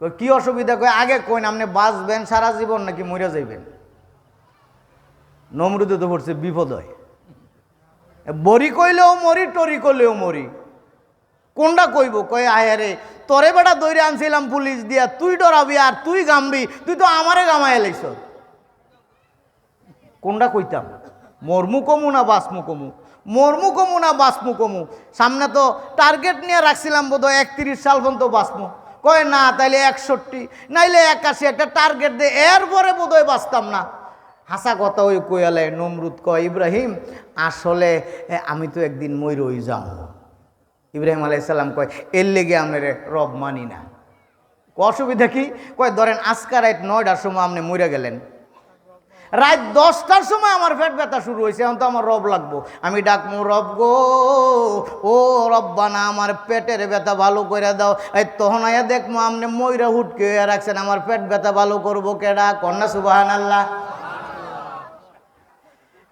কই কি অসুবিধা? কই আগে কইন, আপনি বাঁচবেন সারা জীবন নাকি মরে যাইবেন? নমরুদে তো পড়ছে বিপদ হয়, বড়ি কইলেও মরি, টরি কইলেও মরি, কোনটা কইব? কয় আয়ারে তোরে বেটা দৌড়ে আনছিলাম পুলিশ দিয়া, তুই ডরাবি আর তুই গামবি, তুই তো আমারে গামায় এলাইছ। কোনটা কইতাম? মরমু কমু না বাসমু কমু? মরমু কমু না বাসমু কমু? সামনে তো টার্গেট নিয়ে রাখছিলাম বোধহয় 31 সাল পর্যন্ত বাসমু। কয় না, তাইলে 61 নাইলে 81 একটা টার্গেট দে, এরপরে বোধহয় বাঁচতাম না। হাসা কথা ওই কয়ালে নমরুদ কয়, ইব্রাহিম আসলে আমি তো একদিন মইরই যাম। ইব্রাহিম আলাইহিস সালাম কয়, এর লেগে আমরা রব মানি না। অসুবিধা কি? কয় ধরেন আজকে রাত 9টার সময় আপনি মরে গেলেন, রাত 10টার সময় আমার পেট ব্যথা শুরু হয়েছে, এখন তো আমার রব লাগবো। আমি ডাকবো, রব গো, ও রব্বানা আমার পেটের ব্যথা ভালো করে দাও। এই তখন আয়া দেখবো আপনি ময়রা হুটকে হয়ে রাখছেন, আমার পেট ব্যথা ভালো করবো কেডা? কন্যা সুবহানাল্লাহ।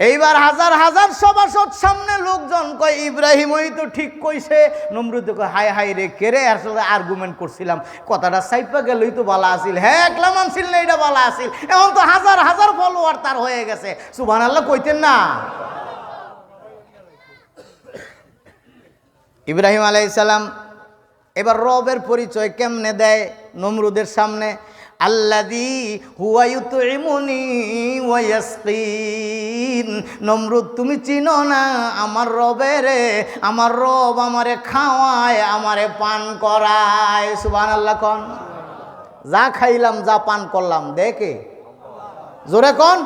এইবার হাজার হাজার সভাসদ সামনে লোকজন কয় ইব্রাহিম ওই তো ঠিক কইছে। নমরুদ কয় হাই হাই রে কেরে এর সাথে আর্গুমেন্ট করছিলাম, কথাটা সাইপা গেলই তো বালা আসিল। হ্যাঁ একলা মানছিল না এটা বালা আসিল, এখন তো হাজার হাজার ফলোয়ার তার হয়ে গেছে। সুবহানাল্লাহ কইতেন না? ইব্রাহিম আলাইহিস সালাম এবার রবের পরিচয় কেমনে দেয় নমরুদের সামনে? আল্লাযী হুয়া ইউতইমুনি ওয়া ইয়াসকিন। নমরুদ তুমি চিনো না আমার রবেরে, আমার রব আমারে খাওয়ায়, আমারে পান করায়। সুবহানাল্লাহ কোন? যা খাইলাম যা পান করলাম দেখে জোরে কোন?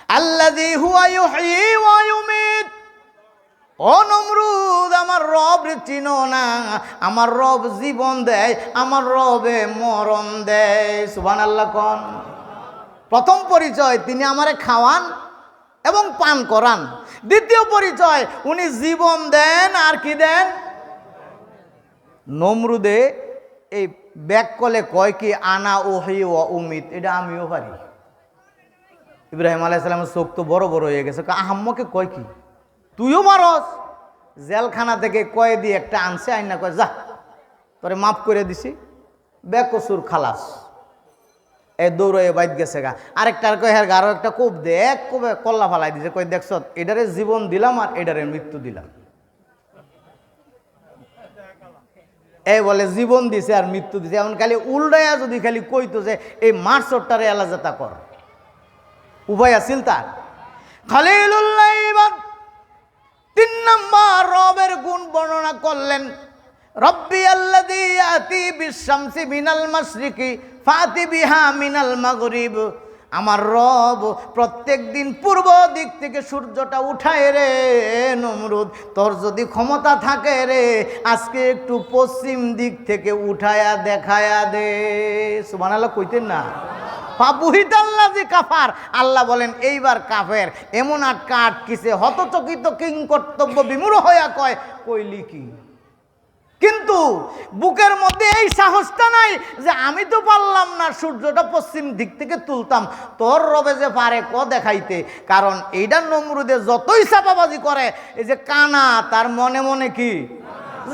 আল্লাযী হুয়া ইউহয়ী ওয়া ইউমীত। ও নমরুদ আমার রব চিনো না? আমার রব জীবন দেয়, আমার রবে মরণ দেয়। সুবহানাল্লাহ কোন? প্রথম পরিচয় তিনি আমারে খাওয়ান এবং পান করান। দ্বিতীয় পরিচয় উনি জীবন দেন আর কি দেন? নমরুদে এই ব্যাক কলে কয় কি আনা ওহি ওয়া উমিত, এটা আমিও পারি। ইব্রাহিম আলাইহিস সালামের চোখ তো বড় বড় হয়ে গেছে। আহাম্মকে কয় কি তুইও মারস? জেলখানা থেকে কয়েদি একটা আনছে, আইনা কয় যা তোরে মাফ করে দিছি, বেকসুর খালাস। এ দৌড়ে বাইত গেছে গা। আরেকটার কয় হ্যাঁ আরো একটা কোপ দে, এক কোপে কল্লা ফালাই দিছে। কয় দেখছ এটারে জীবন দিলাম আর এটারে মৃত্যু দিলাম। এই বলে জীবন দিছে আর মৃত্যু দিছে। এমন খালি উল্টাইয়া যদি খালি কইতো যে এই মার্চটারে এলাজাতা কর, উভয় আছিল তার। খলিলুল্লাহ এবার 3 নম্বর রবের গুণ বর্ণনা করলেন। রব্বি আল্লাযী ইয়াতি বিশ-শামসি মিনাল মাশরিকি ফাতি বিহা মিনাল মাগরিব। আমার রব প্রত্যেক দিন পূর্ব দিক থেকে সূর্যটা উঠায় রে নমরুদ, তোর যদি ক্ষমতা থাকে রে আজকে একটু পশ্চিম দিক থেকে উঠায়া দেখায়া দে। সুবহানাল্লাহ কইতেন না? ফাবুহিতাল্লাযী কাফার। আল্লাহ বলেন এইবার কাফের এমন আটকা আটকিছে, হতচকিত কিং কর্তব্য বিমূঢ় হইয়া কয় কইলি কি? কিন্তু বুকের মধ্যে এই সাহসটা নাই যে আমি তো পারলাম না সূর্যটা পশ্চিম দিক থেকে তুলতাম, তোর রবে যে পারে ক দেখাইতে। কারণ এইটা নমরুদে যতই চাপাবাজি করে, এই যে কানা তার মনে মনে কি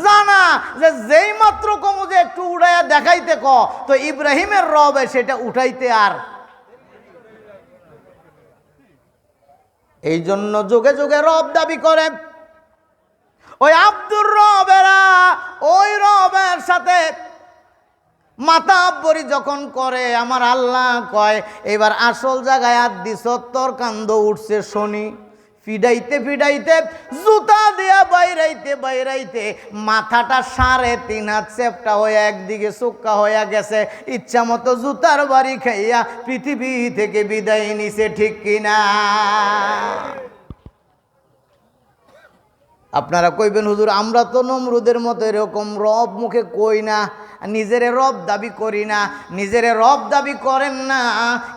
জানা যে যেই মাত্র কমু যে একটু উড়াইয়া দেখাইতে ক, তো ইব্রাহিমের রবে সেটা উঠাইতে আর। এই জন্য যুগে যুগে রব দাবি করে ওই আব্দুর রবেরা ওই রবের সাথে মাতাব্বরি যখন করে আমার আল্লাহ কয় এবার আসল জায়গায় আর দিস, তোর কান্দ উঠছে শনি। ফিডাইতে ফিডাইতে জুতা দিয়া বাইরাইতে বাইরাইতে মাথাটা 3.5 হাত চেপটা হয়ে একদিকে চোক্কা হয়ে গেছে। ইচ্ছা মতো জুতার বাড়ি খাইয়া পৃথিবী থেকে বিদায় নিছে, ঠিক কিনা? আপনারা কইবেন হুজুর আমরা তো নমরুদের মতো এরকম রব মুখে কই না, নিজেরে রব দাবি করি না। নিজেরে রব দাবি করেন না,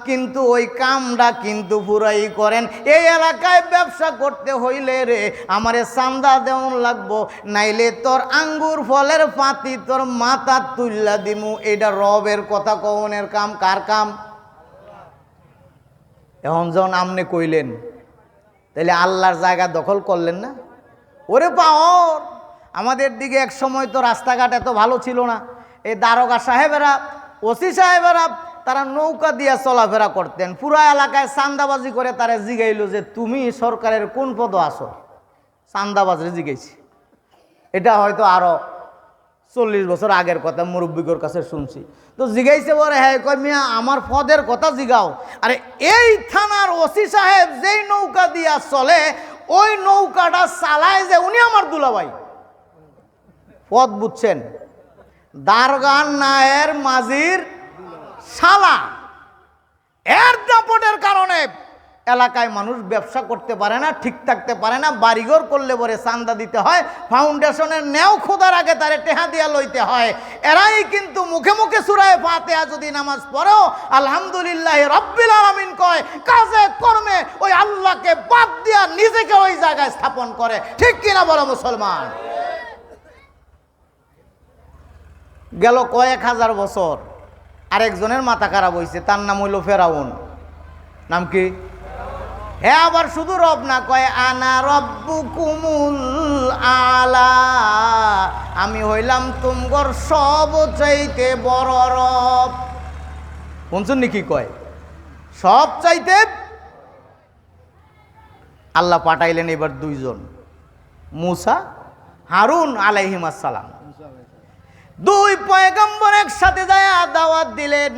কিন্তু ওই কামটা কিন্তু পুরাই করেন। এই এলাকায় ব্যবসা করতে হইলে রে আমারে চান্দা দেওয়ান লাগবো, নাইলে তোর আঙ্গুর ফলের পাতি তোর মাথা তুল্লা দিমু। এটা রবের কথা কওনের কাম। কার কাম? এখন যখন আমনে কইলেন তাইলে আল্লাহর জায়গা দখল করলেন না? ওরে পাওর আমাদের দিকে এক সময় তো রাস্তাঘাট এত ভালো ছিল না। এই দারোগা সাহেবেরা, ওসি সাহেবেরা তারা নৌকা দিয়ে চলাফেরা করতেন। পুরা এলাকায় চান্দাবাজি করে তারা জিগাইল যে তুমি সরকারের কোন পদ আসো? চান্দাবাজরে জিগাইছি। এটা হয়তো আরো 40 বছর আগের কথা, মুরব্বিগর কাছে শুনছি। তো জিগাইছে বলে হ্যাঁ কয় মিয়া আমার পদের কথা জিগাও। আরে এই থানার ওসি সাহেব যেই নৌকা দিয়া চলে ওই নৌকাটা চালায় যে উনি আমার দুলাভাই। পদ বুঝছেন? দারগান নায়ের মাঝির শালা। এর দাপটের কারণে এলাকায় মানুষ ব্যবসা করতে পারে না, ঠিক থাকতে পারে না। বাড়িঘর করলে পরে চান্দা দিতে হয়, ফাউন্ডেশনের নেও খোদার আগে তারে টেহা দিয়া লইতে হয়। এরাই কিন্তু মুখে মুখে সূরা ফাতিহা যদি নামাজ পড়েও আলহামদুলিল্লাহ রাব্বিল আলামিন কয়, কাজে কর্মে ওই আল্লাহকে বাদ দিয়া নিজেকে ওই জায়গায় স্থাপন করে, ঠিক কিনা বলো মুসলমান? গেল কয়েক হাজার বছর, আরেকজনের মাথা খারাপ হয়েছে, তার নাম হইল ফেরাউন। নাম কি? হে আবার শুধু রব না, কয় আনা রব্বুকুমুল আলা, আমি হইলাম তুমগর সবচাইতে বড় রব। শুনছেন কি কয়? সব চাইতে। আল্লাহ পাঠাইলেন এবার দুইজন, মুসা হারুন আলাইহিস সালাম। দুই পয়গম্বর একসাথে যায় দাওয়াত দিলেন,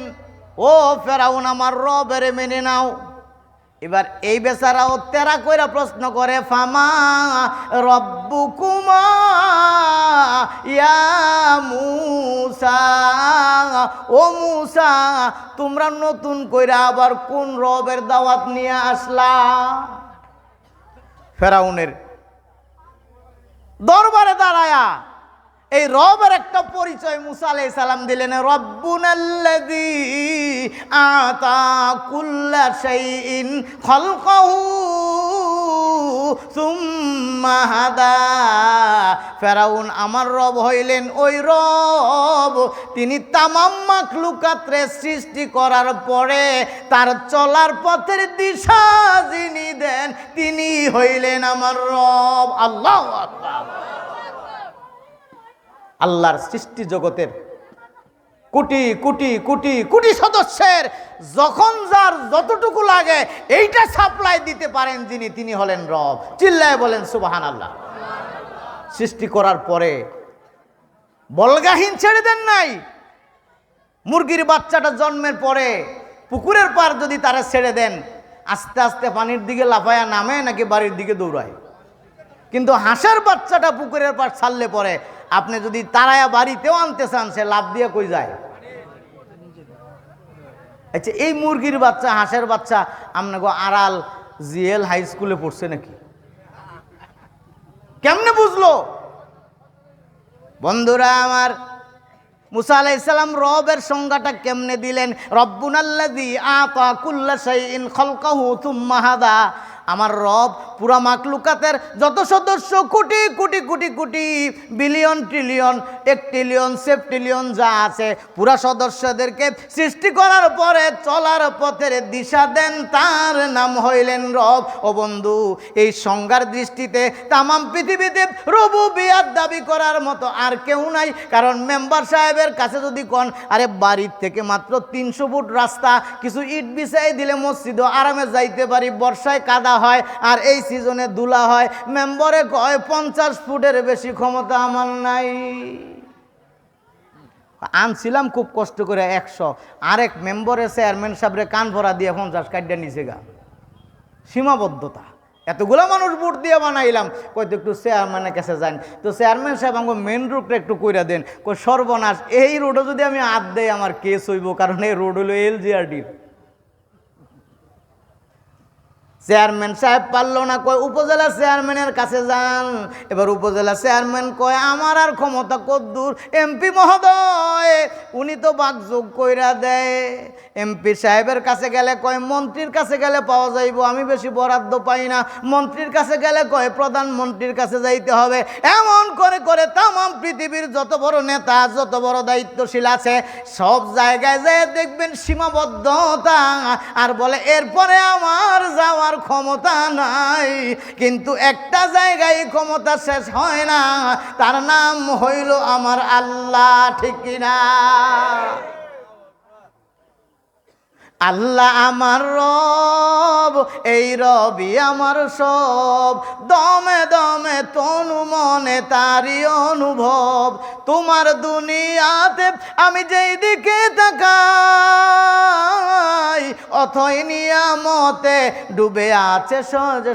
ও ফেরাউন আমার রবের মেনে নাও। এবার এই বেচারাও তেরা কইরা প্রশ্ন করে, ফামা রব্বুকুমা ইয়া মুসা, ও মুসা তোমরা নতুন কইরা আবার কোন রবের দাওয়াত নিয়ে আসলা? ফেরাউনের দরবারে দাঁড়ায়া এই রবের একটা পরিচয় মুসা আলাইহিস সালাম দিলেন, রব্বুনাল্লাযী আতা কুল্লা শাইইন খালকাহু সুম্মা হাদা। ফেরাউন আমার রব হইলেন ওই রব, তিনি তামাম মাখলুকাতরে সৃষ্টি করার পরে তার চলার পথের দিশা যিনি দেন তিনি হইলেন আমার রব। আল্লাহু আকবার। আল্লাহর সৃষ্টি জগতের কোটি কোটি কোটি কোটি সদস্যের যখন যার যতটুকু লাগে এইটা সাপ্লাই দিতে পারেন যিনি, তিনি হলেন রব। চিল্লায় বলেন সুবহানাল্লাহ। সৃষ্টি করার পরে বলগাহীন ছেড়ে দেন নাই। মুরগির বাচ্চাটা জন্মের পরে পুকুরের পার যদি তারা ছেড়ে দেন, আস্তে আস্তে পানির দিকে লাফায়া নামে নাকি বাড়ির দিকে দৌড়ায়। কিন্তু হাঁসের বাচ্চাটা পুকুরের পার ছাড়লে পরে আপনি যদি তারায়া বাড়িতেও আনতে চান, সে লাফ দিয়ে কই যায়? আচ্ছা, এই মুরগির বাচ্চা হাঁসের বাচ্চা আপনাকে আড়াল জিএল হাই স্কুলে পড়ছে নাকি? কেমনে বুঝলো? বন্ধুরা আমার, মুসা আলাইহিস সালাম রবের সংজ্ঞাটা কেমনে দিলেন? রব্বুনাল্লাযী আতা কুল্লা শাইইন খালকাহু সুম্মা হাদা। আমার রব পুরা মাখলুকাতের যত সদস্য কোটি কোটি কোটি কোটি বিলিয়ন ট্রিলিয়ন একটিলিয়ন সেপ্টিলিয়ন যা আছে পুরা সদস্যদেরকে সৃষ্টি করার পরে চলার পথের দিশা দেন, তার নাম হইলেন রব। ও বন্ধু, এই সংজ্ঞার দৃষ্টিতে তামাম পৃথিবীতে রুবুবিয়াত দাবি করার মতো আর কেউ নাই। কারণ মেম্বার সাহেবের কাছে যদি কোন, আরে বাড়ির থেকে মাত্র 300 ফুট রাস্তা, কিছু ইট বিছাই দিলে মসজিদও আরামে যাইতে পারি, বর্ষায় কাদা হয় আর এই সিজনে দুলা হয়, মেম্বারে কয় 50 ফুটের বেশি ক্ষমতা আমার নাই। আনছিলাম খুব কষ্ট করে 100, আরেক মেম্বারে চেয়ারম্যান সাহেবরে কান ভরা দিয়ে 50 কাটটা নিচে গা। সীমাবদ্ধতা। এতগুলো মানুষ ভোট দিয়ে বানাইলাম, কইতো একটু চেয়ারম্যানের কাছে যান, তো চেয়ারম্যান সাহেব আমাকে মেন রোডটা একটু কইরা দেন। কই সর্বনাশ, এই রোডে যদি আমি হাত দেই আমার কেস হইব, কারণ এই রোড হইল এলজিআরডির। চেয়ারম্যান সাহেব পারলো না, কয় উপজেলা চেয়ারম্যানের কাছে যান। এবার উপজেলা চেয়ারম্যান কয় আমার আর ক্ষমতা কদ্দূর, এমপি মহোদয় উনি তো বাকযোগ কইরা দেয়। এমপি সাহেবের কাছে গেলে কয় মন্ত্রীর কাছে গেলে পাওয়া যাইব, আমি বেশি বরাদ্দ পাই না। মন্ত্রীর কাছে গেলে কয় প্রধানমন্ত্রীর কাছে যাইতে হবে। এমন করে করে তামাম পৃথিবীর যত বড় নেতা, যত বড় দায়িত্বশীল আছে সব জায়গায় যেয়ে দেখবেন সীমাবদ্ধতা, আর বলে এরপরে আমার যাওয়ার ক্ষমতা নাই। কিন্তু একটা জায়গায় ক্ষমতা শেষ হয় না, তার নাম হইল আমার আল্লাহ। ঠিক কিনা? আল্লাহ আমার রব, এই রবি আমার সব, দমে দমে তনু মনে তারি অনুভব। তোমার দুনিয়াতে আমি যেই দিকে তাকাই, অথই নিয়ামতে ডুবে আছে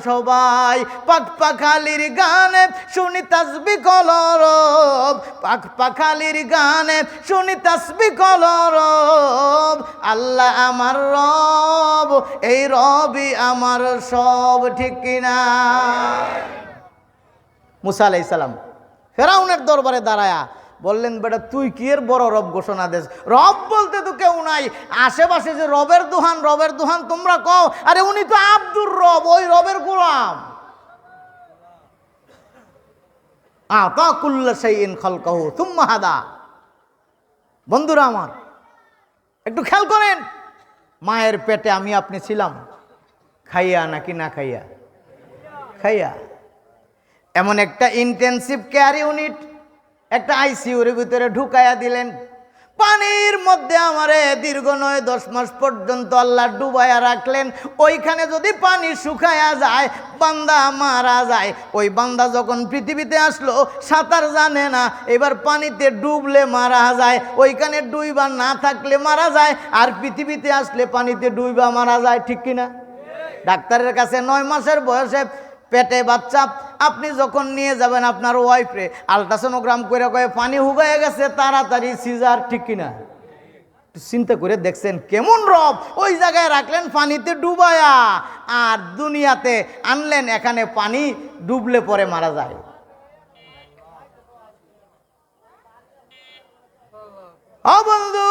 সবাই। পাখ পাখালির গানে শুনি তাসবিহ কলরব, পাখ পাখালির গানে শুনি তাসবিহ কলরব। আল্লাহ আমার রব, এই রবি আমার সব। ঠিক কিনা? মুসা আলাইহিস সালাম ফেরাউনের দরবারে দাঁড়ায়া বললেন, বেটা তুই কি এর বড় রব ঘোষণা দেস? রব বলতে তো কেউ নাই, আশেপাশে যে রবের দুহান রবের দুহান তোমরা কও, আরে উনি তো আব্দুর রব, ওই রবের গোলাম। আতা কুল্লা শাইইন খালকাহু সুম্মা হাদা। বন্ধুরা আমার, একটু খেয়াল করেন, মায়ের পেটে আমি আপনি ছিলাম, খাইয়া নাকি না খাইয়া? খাইয়া। এমন একটা ইন্টেনসিভ কেয়ার ইউনিট, একটা আইসিইউর ভিতরে ঢুকাইয়া দিলেন। পানির মধ্যে আমারে দীর্ঘ 9-10 মাস পর্যন্ত আল্লাহ ডুবাইয়া রাখলেন। ওইখানে যদি পানি শুকায়া যায়, বান্দা মারা যায়। ওই বান্দা যখন পৃথিবীতে আসলো, সাঁতার জানে না, এবার পানিতে ডুবলে মারা যায়। ওইখানে ডুইবা না থাকলে মারা যায়, আর পৃথিবীতে আসলে পানিতে ডুইবা মারা যায়, ঠিক কিনা? ডাক্তারের কাছে 9 মাসের বয়সে পেটে বাচ্চা আপনি যখন নিয়ে যাবেন আপনার ওয়াইফরে, আলট্রাসোনোগ্রাম করে কয়ে পানি হুগায় গেছে, তাড়াতাড়ি সিজার, ঠিক কিনা? চিন্তা করে দেখছেন কেমন রব? ওই জায়গায় রাখলেন পানিতে ডুবায়া, আর দুনিয়াতে আনলেন এখানে পানি ডুবলে পরে মারা যায়। ও বন্ধু,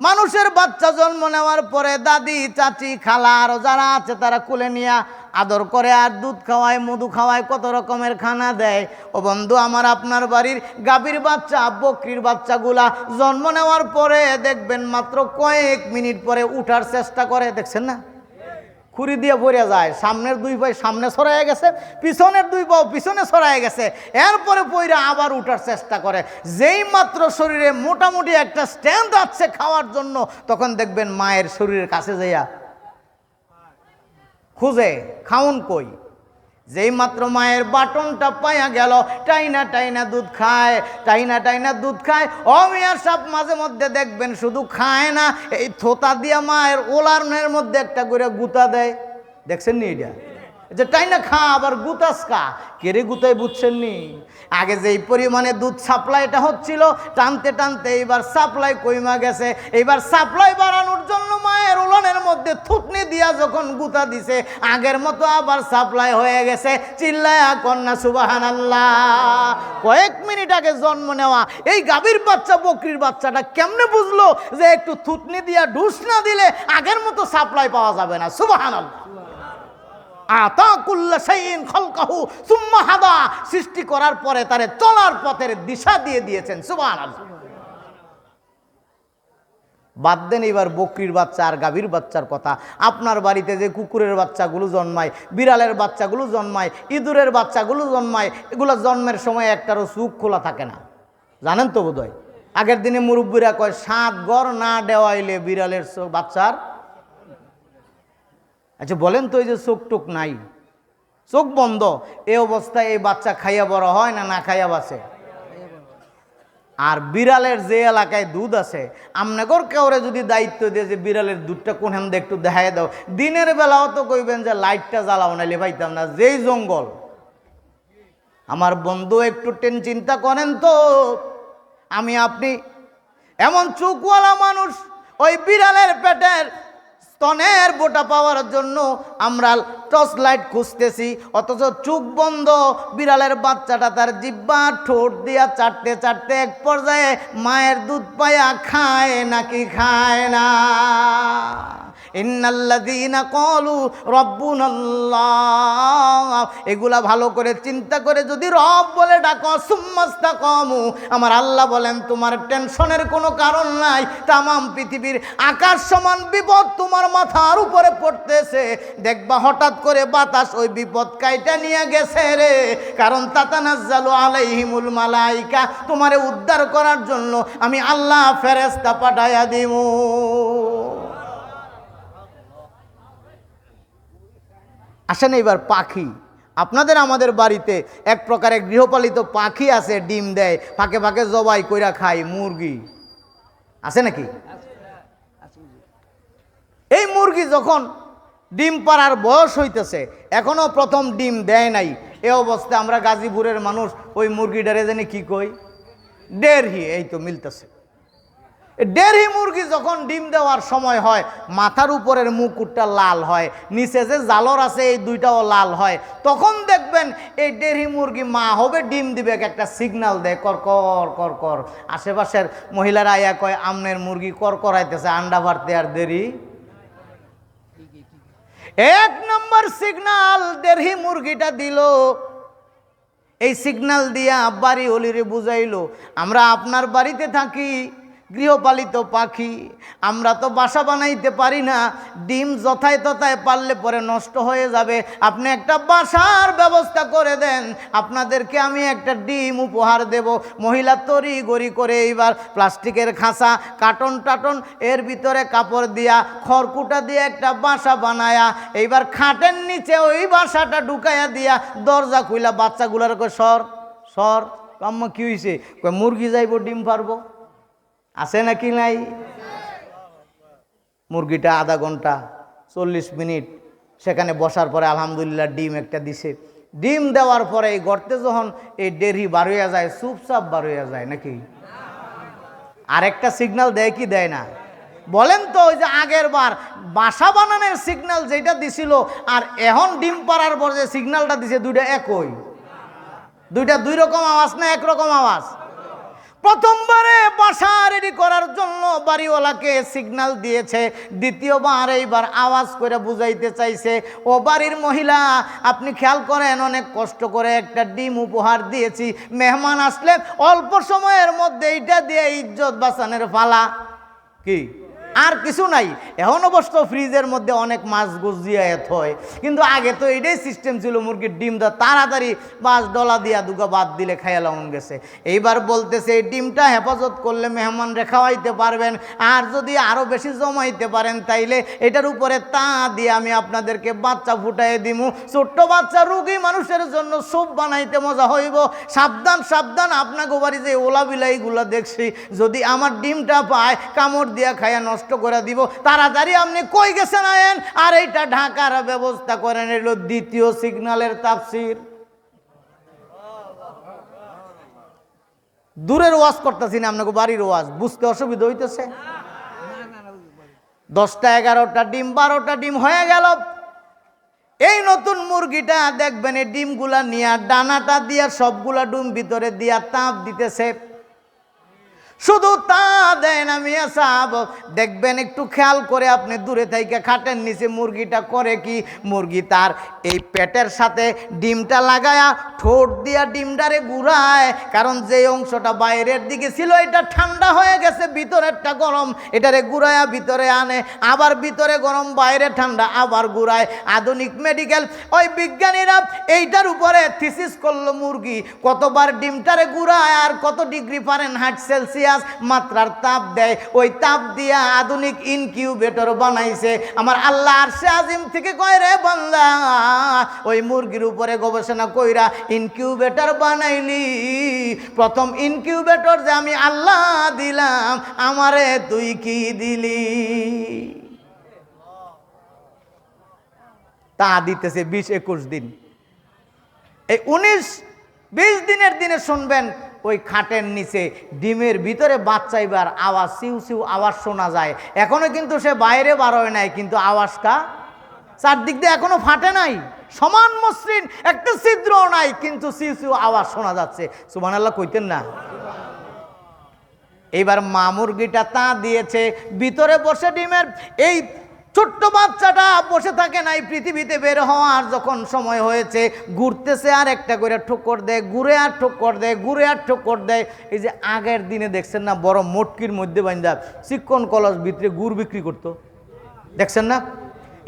মানুষের বাচ্চা জন্ম নেওয়ার পরে দাদি, চাচি, খালা আরো যারা আছে তারা কোলে নিয়ে আদর করে, আর দুধ খাওয়ায়, মধু খাওয়ায়, কত রকমের খানা দেয়। ও বন্ধু আমার, আপনার বাড়ির গাভীর বাচ্চা, বকরির বাচ্চাগুলা জন্ম নেওয়ার পরে দেখবেন মাত্র কয়েক মিনিট পরে উঠার চেষ্টা করে, দেখছেন না? খুঁড়ি দিয়ে পড়ে যায়, সামনের 2 পায়ে সামনে ছড়ায় গেছে, পিছনের 2 পাও পিছনে ছড়ায় গেছে, এরপরে পইরা আবার উঠার চেষ্টা করে। যেই মাত্র শরীরে মোটামুটি একটা স্ট্রেংথ আছে খাওয়ার জন্য, তখন দেখবেন মায়ের শরীরের কাছে যাইয়া খুঁজে খাউন কই। যেই মাত্র মায়ের বাটনটা পাইয়া গেল, টাইনা টাইনা দুধ খায়, টাইনা টাইনা দুধ খায়। ও মিয়া সাপ মাঝে মধ্যে দেখবেন শুধু খায় না, এই থোতা দিয়া মায়ের ওলানের মধ্যে একটা করে গুতা দেয়, দেখছেন নি? এটা যে টাইনা খা, আবার গুতাস খা, কেড়ে গুতায়, বুঝছেন নি? আগে যেই পরিমাণে দুধ সাপ্লাইটা হচ্ছিল, টানতে টানতে এইবার সাপ্লাই কইমা গেছে। এইবার সাপ্লাই বাড়ানোর জন্য মায়ের উলানের মধ্যে থুতনি দিয়া যখন গুতা দিছে, আগের মতো আবার সাপ্লাই হয়ে গেছে। চিল্লায়া কন্যা সুবহানাল্লাহ। কয়েক মিনিট আগে জন্ম নেওয়া এই গাভীর বাচ্চা, বকরির বাচ্চাটা কেমনে বুঝলো যে একটু থুতনি দিয়া ঢুস না দিলে আগের মতো সাপ্লাই পাওয়া যাবে না? সুবহানাল্লাহ। আতাকুল্লা শাইইন খালকাহু সুম্মা হাদা, সৃষ্টি করার পরে তারে চলার পথের দিশা দিয়ে দিয়েছেন। সুবহানাল্লাহ। বাদ দেন এবার বকরির বাচ্চা আর গাভীর বাচ্চার কথা। আপনার বাড়িতে যে কুকুরের বাচ্চাগুলো জন্মায়, বিড়ালের বাচ্চাগুলো জন্মায়, ইঁদুরের বাচ্চাগুলো জন্মায়, এগুলো জন্মের সময় একটারও চোখ খোলা থাকে না, জানেন তো বোধহয়? আগের দিনে মুরব্বীরা কয় 7 গড় না দেওয়াইলে বিড়ালের বাচ্চার। আচ্ছা বলেন তো, এই যে চোখ টোক নাই, চোখ বন্ধ, এই অবস্থায় এই বাচ্চা খাইয়া বড় হয় না না খাইয়া বাঁচে? আর বিড়ালের যে এলাকায় দুধ আছে, আমনগর কেউরে যদি দায়িত্ব দিয়ে যে বিড়ালের দুধটা কোনখান দিয়ে একটু দেখাই দাও, দিনের বেলাও তো কইবেন যে লাইটটা জ্বালাও, নাইলে পাইতাম না। যেই জঙ্গল, আমার বন্ধু একটু চিন্তা করেন তো, আমি আপনি এমন চোখওয়ালা মানুষ, ওই বিড়ালের পেটের স্তনের বোটা পাওয়ার জন্য আমরা টর্চ লাইট খুঁজতেছি, অথচ চোখ বন্ধ। বিড়ালের বাচ্চাটা তার জিহ্বা ঠোঁট দিয়া চাটতে চাটতে এক পর্যায়ে মায়ের দুধ পায়া খায় নাকি খায় না? ইন্নাল্লাযীনা ক্বালু রাব্বুনাল্লাহ, এগুলা ভালো করে চিন্তা করে যদি রব বলে ডাকো, সুম্মাস্তাকামু, আমার আল্লাহ বলেন তোমার টেনশনের কোনো কারণ নাই। তামাম পৃথিবীর আকাশ সমান বিপদ তোমার মাথার উপরে পড়তেছে, দেখবা হঠাৎ করে বাতাস ওই বিপদ কাইটা নিয়ে গেছে রে। কারণ তাতানাজ্জালু আলাইহিমুল মালাইকা, তোমারে উদ্ধার করার জন্য আমি আল্লাহ ফেরেশতা পাঠাইয়া দিমু। আসেন এবার পাখি। আপনাদের আমাদের বাড়িতে এক প্রকারের গৃহপালিত পাখি আছে, ডিম দেয়, ফাঁকে ফাঁকে জবাই কইরা খায়, মুরগি আছে নাকি? এই মুরগি যখন ডিম পাড়ার বয়স হইতেছে, এখনো প্রথম ডিম দেয় নাই, এ অবস্থায় আমরা গাজীপুরের মানুষ ওই মুরগিটারে জানি কি কই? ডেরহি। এই তো মিলতেছে। ডেরহি মুরগি যখন ডিম দেওয়ার সময় হয়, মাথার উপরের মুকুটটা লাল হয়, নিচে যে জালর আছে এই দুইটাও লাল হয়। তখন দেখবেন এই ডেরহি মুরগি মা হবে, ডিম দিবে, একটা সিগন্যাল দেয়, কর কর কর কর। আশেপাশের মহিলারা আয়া কয় আমনের মুরগি কর করাইতেছে, আন্ডা ভারতে আর দেরি। 1 নম্বর সিগন্যাল ডেরহি মুরগিটা দিল। এই সিগন্যাল দিয়া বাড়ি হলিরে বুঝাইলো, আমরা আপনার বাড়িতে থাকি, গৃহপালিত পাখি, আমরা তো বাসা বানাইতে পারি না, ডিম যথায় তথায় পারলে পরে নষ্ট হয়ে যাবে। আপনি একটা বাসার ব্যবস্থা করে দেন, আপনাদেরকে আমি একটা ডিম উপহার দেব। মহিলা তরি গড়ি করে এইবার প্লাস্টিকের খাঁচা, কার্টন টাটন, এর ভিতরে কাপড় দিয়া খড়কুটা দিয়ে একটা বাসা বানায়া এইবার খাটের নিচে ওই বাসাটা ঢুকাইয়া দিয়া দরজা খুইলা বাচ্চাগুলার কই সর সর। আম্মা কি হয়েছে? কই মুরগি যাইব ডিম পারবো, আছে নাকি নাই? মুরগিটা আধা ঘন্টা 40 মিনিট সেখানে বসার পরে আলহামদুলিল্লাহ ডিম একটা দিছে। ডিম দেওয়ার পরে এই গর্তে যখন এই ডেরি বার হইয়া যায়, চুপচাপ বার হইয়া যায় নাকি? আরেকটা সিগন্যাল দেয় কি দেয় না? বলেন তো, ওই যে আগের বার বাসা বানানোর সিগন্যাল যেটা দিছিল আর এখন ডিম পাড়ার পর যে সিগন্যালটা দিছে, দুইটা একই? দুইটা দুই রকম আওয়াজ না একরকম আওয়াজ? প্রথমবারে বাসা রেডি করার জন্য বাড়িওয়ালাকে সিগন্যাল দিয়েছে, দ্বিতীয়বার এইবার আওয়াজ করে বুঝাইতে চাইছে, ও বাড়ির মহিলা আপনি খেয়াল করেন, অনেক কষ্ট করে একটা ডিম উপহার দিয়েছি, মেহমান আসলে অল্প সময়ের মধ্যে এইটা দিয়ে ইজ্জত বাঁচানোর ফালা কি আর কিছু নাই। এখন অবশ্য ফ্রিজের মধ্যে অনেক মাছ গজিয়া হয়, কিন্তু আগে তো এইটাই সিস্টেম ছিল, মুরগির ডিম দা তাড়াতাড়ি বাস ডলা দিয়া দুগা বাদ দিলে খাইয়া লাউন গেছে। এইবার বলতেছে এই ডিমটা হেফাজত করলে মেহমান খাওয়াইতে পারবেন, আর যদি আরও বেশি জমাইতে পারেন তাইলে এটার উপরে তা দিয়ে আমি আপনাদেরকে বাচ্চা ফুটাই দিমু, ছোট্ট বাচ্চা রুগী মানুষের জন্য স্যুপ বানাইতে মজা হইব। সাবধান সাবধান, আপনাকে বাড়ি যে ওলা বিলাইগুলা দেখছি, যদি আমার ডিমটা পায় কামড় দিয়া খাইয়া নষ্ট করে দিব। তাড়াতাড়ি আপনি কই গেছেন আয়েন আর এইটা ঢাকার ব্যবস্থা করেন। এলো দ্বিতীয় সিগন্যালের তাফসীর। দূরের ওয়াজ করতেছি না, আপনাকে বাড়ির ওয়াজ বুঝতে অসুবিধা হইতেছে। 10টা 11টা ডিম 12টা ডিম হয়ে গেল। এই নতুন মুরগিটা দেখবেন এই ডিমগুলা নিয়ে ডানাটা দিয়া সবগুলা ডিম ভিতরে দিয়া তাপ দিতেছে। শুধু তা দেন আমি সাহাব, দেখবেন একটু খেয়াল করে আপনি দূরে থেকে খাটের নিচে মুরগিটা করে কি, মুরগি তার এই পেটের সাথে ডিমটা লাগায়া ঠোঁট দিয়া ডিমটারে ঘুরায়, কারণ যে অংশটা বাইরের দিকে ছিল এটা ঠান্ডা হয়ে গেছে, ভিতরেরটা গরম, এটারে ঘুরায়া ভিতরে আনে, আবার ভিতরে গরম বাইরে ঠান্ডা, আবার ঘুরায়। আধুনিক মেডিকেল ওই বিজ্ঞানীরা এইটার উপরে থিসিস করলো, মুরগি কতবার ডিমটারে ঘুরায় আর কত ডিগ্রি ফারেনহাইট সেলসিয়াস মাত্রার তাপ দেয়, ওই তাপ দিয়া আধুনিক ইনকিউবেটর বানাইছে। আমার আল্লাহ আরশে আজিম থেকে কয়, রে বান্দা ওই মুরগির উপরে গবেষণা কইরা ইনকিউবেটর বানাইলি, প্রথম ইনকিউবেটর যে আমি আল্লাহ দিলাম, আমারে তুই কি দিলি? তা দিতেছে 20-21 দিন। এই 19-20 দিনের দিনে শুনবেন ওই খাটের নিচে ডিমের ভিতরে বাচ্চা এবার আওয়াজ, সিউ সিউ আওয়াজ শোনা যায়। এখনো কিন্তু সে বাইরে বার হয় নাই, কিন্তু আওয়াজটা চারদিক দিয়ে এখনো ফাটে নাই, সমান মসৃণ, একটা ছিদ্র নাই, কিন্তু সিউ সিউ আওয়াজ শোনা যাচ্ছে। সুবহানাল্লাহ কইতেন না? এইবার মা মুরগিটা তা দিয়েছে, ভিতরে বসে ডিমের এই ছোট্ট বাচ্চাটা বসে থাকে নাই, পৃথিবীতে বের হওয়ার যখন সময় হয়েছে ঘুরতেছে, আর একটা করে ঠোকর দেয়, ঘুরে আর ঠোকর দেয়, ঘুরে আর ঠোকর দেয়। এই যে আগের দিনে দেখছেন না বড় মটকির মধ্যে বান্ধা চিকন কলস ভিতরে গুড় বিক্রি করতো, দেখছেন না?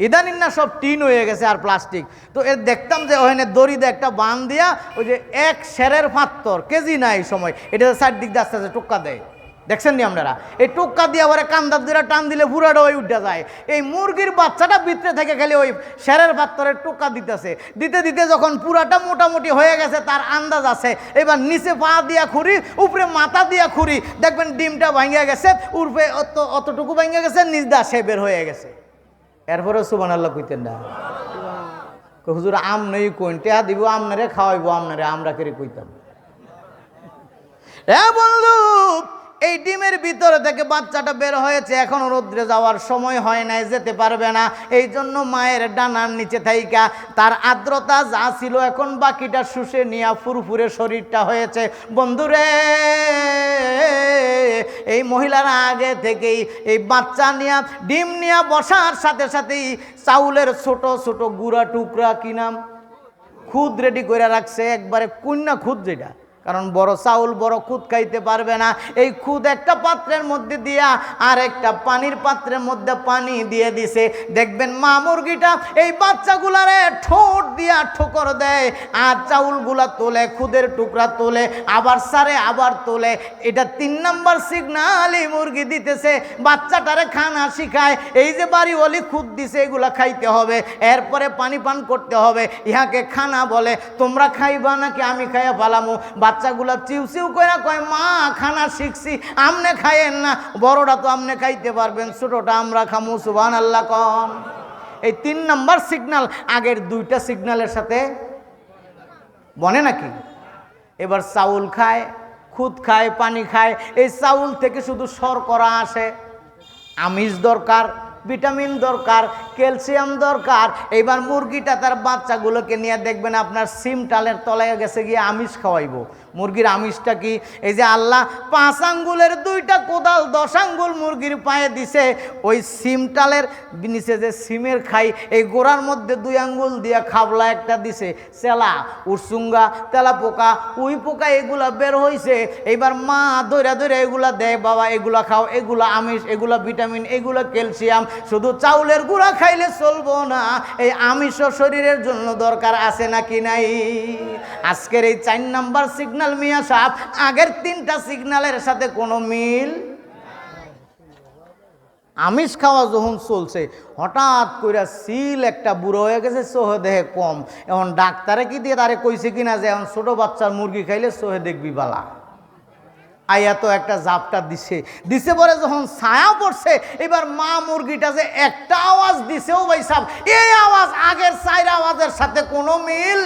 ইদানিং না সব টিন হয়ে গেছে আর প্লাস্টিক। তো এর দেখতাম যে ওখানে দড়ি দিয়ে একটা বান দিয়া ওই যে 1 সেরের 75 কেজি না এই সময়, এটা চারদিক দিয়ে আস্তে আস্তে টোক্কা দেয়, দেখছেন নি আপনারা? এই টোক্কা দিয়ে আবার কান্দার দিয়ে টান দিলে পুরাটা ওই উঠে যায়। এই মুরগির বাচ্চাটা ভিতরে থেকে খেলে ওই সেরের 75-এর টোক্কা দিতেছে, দিতে দিতে যখন পুরাটা মোটামুটি হয়ে গেছে, তার আন্দাজ আছে এবার নিচে পা দিয়া খুঁড়ি, উপরে মাথা দিয়া খুঁড়ি, দেখবেন ডিমটা ভাঙিয়া গেছে, উর্ফে অতটুকু ভাঙিয়া গেছে, নিজ দা সে বের হয়ে গেছে। এরপরে সুবহানাল্লাহ কইতেন না? হুজুর আম নেই কইন, টেহা দিব আমনারে, খাওয়াইবো আমনারে, আমরা করে কইতাম। হ্যাঁ বন্ধু, এই ডিমের ভিতরে থেকে বাচ্চাটা বের হয়েছে, এখনো রোদ্রে যাওয়ার সময় হয় নাই, যেতে পারবে না। এই জন্য মায়ের ডানার নিচে থাইকা তার আর্দ্রতা যা ছিল এখন বাকিটা শুষে নিয়ে ফুরফুরে শরীরটা হয়েছে। বন্ধুরে, এই মহিলারা আগে থেকেই এই বাচ্চা নিয়ে ডিম নিয়ে বসার সাথে সাথেই চাউলের ছোট ছোট গুঁড়া টুকরা, কি নাম, খুদ রেডি করে রাখছে, একবারে কুন্না খুদ, যেটা কারণ বড় চাউল বড় খুদ খাইতে পারবে না। এই খুদ একটা পাত্রের মধ্যে দিয়া আর একটা পানির পাত্রের মধ্যে পানি দিয়ে দিছে। দেখবেন মা মুরগিটা এই বাচ্চাগুলারে ঠোঁট দিয়া ঠোকর দেয় আর চাউলগুলা তোলে, খুদের টুকরা তোলে, আবার সারে আবার তোলে। এটা 3 নাম্বার সিগনাল এই মুরগি দিতেছে বাচ্চাটারে খানা শিখায়। এই যে বাড়িওয়ালি খুদ দিছে এগুলা খাইতে হবে, এরপরে পানি পান করতে হবে, ইহাকে খানা বলে। তোমরা খাইবা নাকি আমি খাইয়া পালামু? বাচ্চাগুলা চিউ চিউ করে কয় মা খানা শিখছি, আমনে খাইয়েন না, বড়টা তো আমনে খাইতে পারবেন, ছোটটা আমরা খামু। সুবহানাল্লাহ কোন। এই 3 নাম্বার সিগন্যাল আগের 2টা সিগন্যালের সাথে বনে নাকি? এবার চাউল খায়, খুদ খায়, পানি খায়। এই চাউল থেকে শুধু শর্করা আসে, আমিষ দরকার, ভিটামিন দরকার, ক্যালসিয়াম দরকার। এবার মুরগিটা তার বাচ্চাগুলোকে নিয়ে দেখবেন আপনার সিম টালের তলায় গেছে গিয়ে আমিষ খাওয়াইব। মুরগির আমিষটা কি? এই যে আল্লাহ 5 আঙ্গুলের 2টা কোদাল 10 আঙ্গুল মুরগির পায়ে দিছে, ওই সিম টালের নিচে যে সিমের খাই এই গোড়ার মধ্যে 2 আঙ্গুল দিয়া খাবলা একটা দিছে। চেলা, উরসুঙ্গা, তেলা পোকা, উই পোকা এগুলা বের হইছে। এবার মা দৌড়া দৌড়া এগুলা দেয়, বাবা এগুলা খাও, এগুলা আমিষ, এগুলা ভিটামিন, এগুলা ক্যালসিয়াম। শুধু চাউলের গুঁড়া খাইলে চলবো না, এই আমিষও শরীরের জন্য দরকার আছে নাকি নাই? আজকের এই 4 নাম্বার সিগন্যাল মিয়া সাহেব আগের 3টা সিগন্যালের সাথে কোনো মিল। আমিষ খাওয়া যখন চলছে হঠাৎ করে সিল একটা বুড়ো হয়ে গেছে, সোহে দেহে কম। এখন ডাক্তারে কি দিয়ে তারে কইছে কিনা যে এখন ছোট বাচ্চার মুরগি খাইলে সোহে দেখবি বালা। আইয়া তো একটা জাপটা দিছে পরে যখন ছায়া পড়ছে, এবার মা মুরগিটা যে একটা আওয়াজ দিছেও ভাই সাহেব, এই আওয়াজ আগের 4 আওয়াজের সাথে কোনো মিল।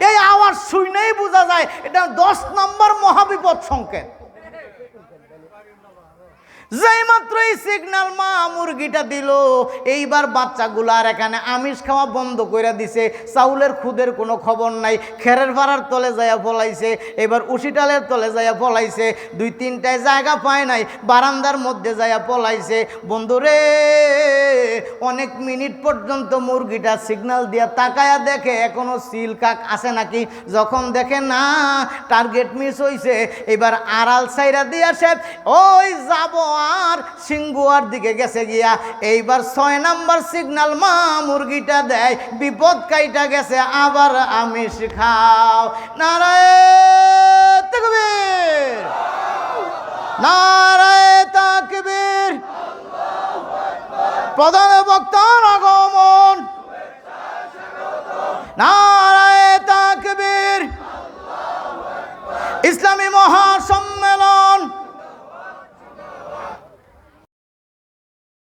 এই আওয়াজ শুনেই বোঝা যায় এটা 10 নম্বর মহাবিপদ সংকেত। যেই মাত্র এই সিগন্যাল মা মুরগিটা দিল, এইবার বাচ্চাগুলার এখানে আমিষ খাওয়া বন্ধ করে দিছে। চাউলের খুদের কোনো খবর নাই, খেরের ভাড়ার তলে যাইয়া ফলাইছে, এবার উশিটালের তলে যাইয়া ফলাইছে, 2-3টায় জায়গা পায় নাই, বারান্দার মধ্যে যাইয়া ফলাইছে। বন্ধুরে অনেক মিনিট পর্যন্ত মুরগিটা সিগন্যাল দিয়া তাকায়া দেখে এখনো সিল কাক আছে নাকি। যখন দেখে না টার্গেট মিস হইছে, এবার আড়াল সাইরা দিয়া সে ওই যাব আর সিঙ্গুয়ার দিকে গেছে গিয়া। এইবার 6 নাম্বার সিগন্যাল মা মুরগিটা দেয়, বিপদ কাইটা গেছে, আবার আমিষ খাও। নারায়ে তাকবীর, নারায়ে তাকবীর। প্রধান বক্তা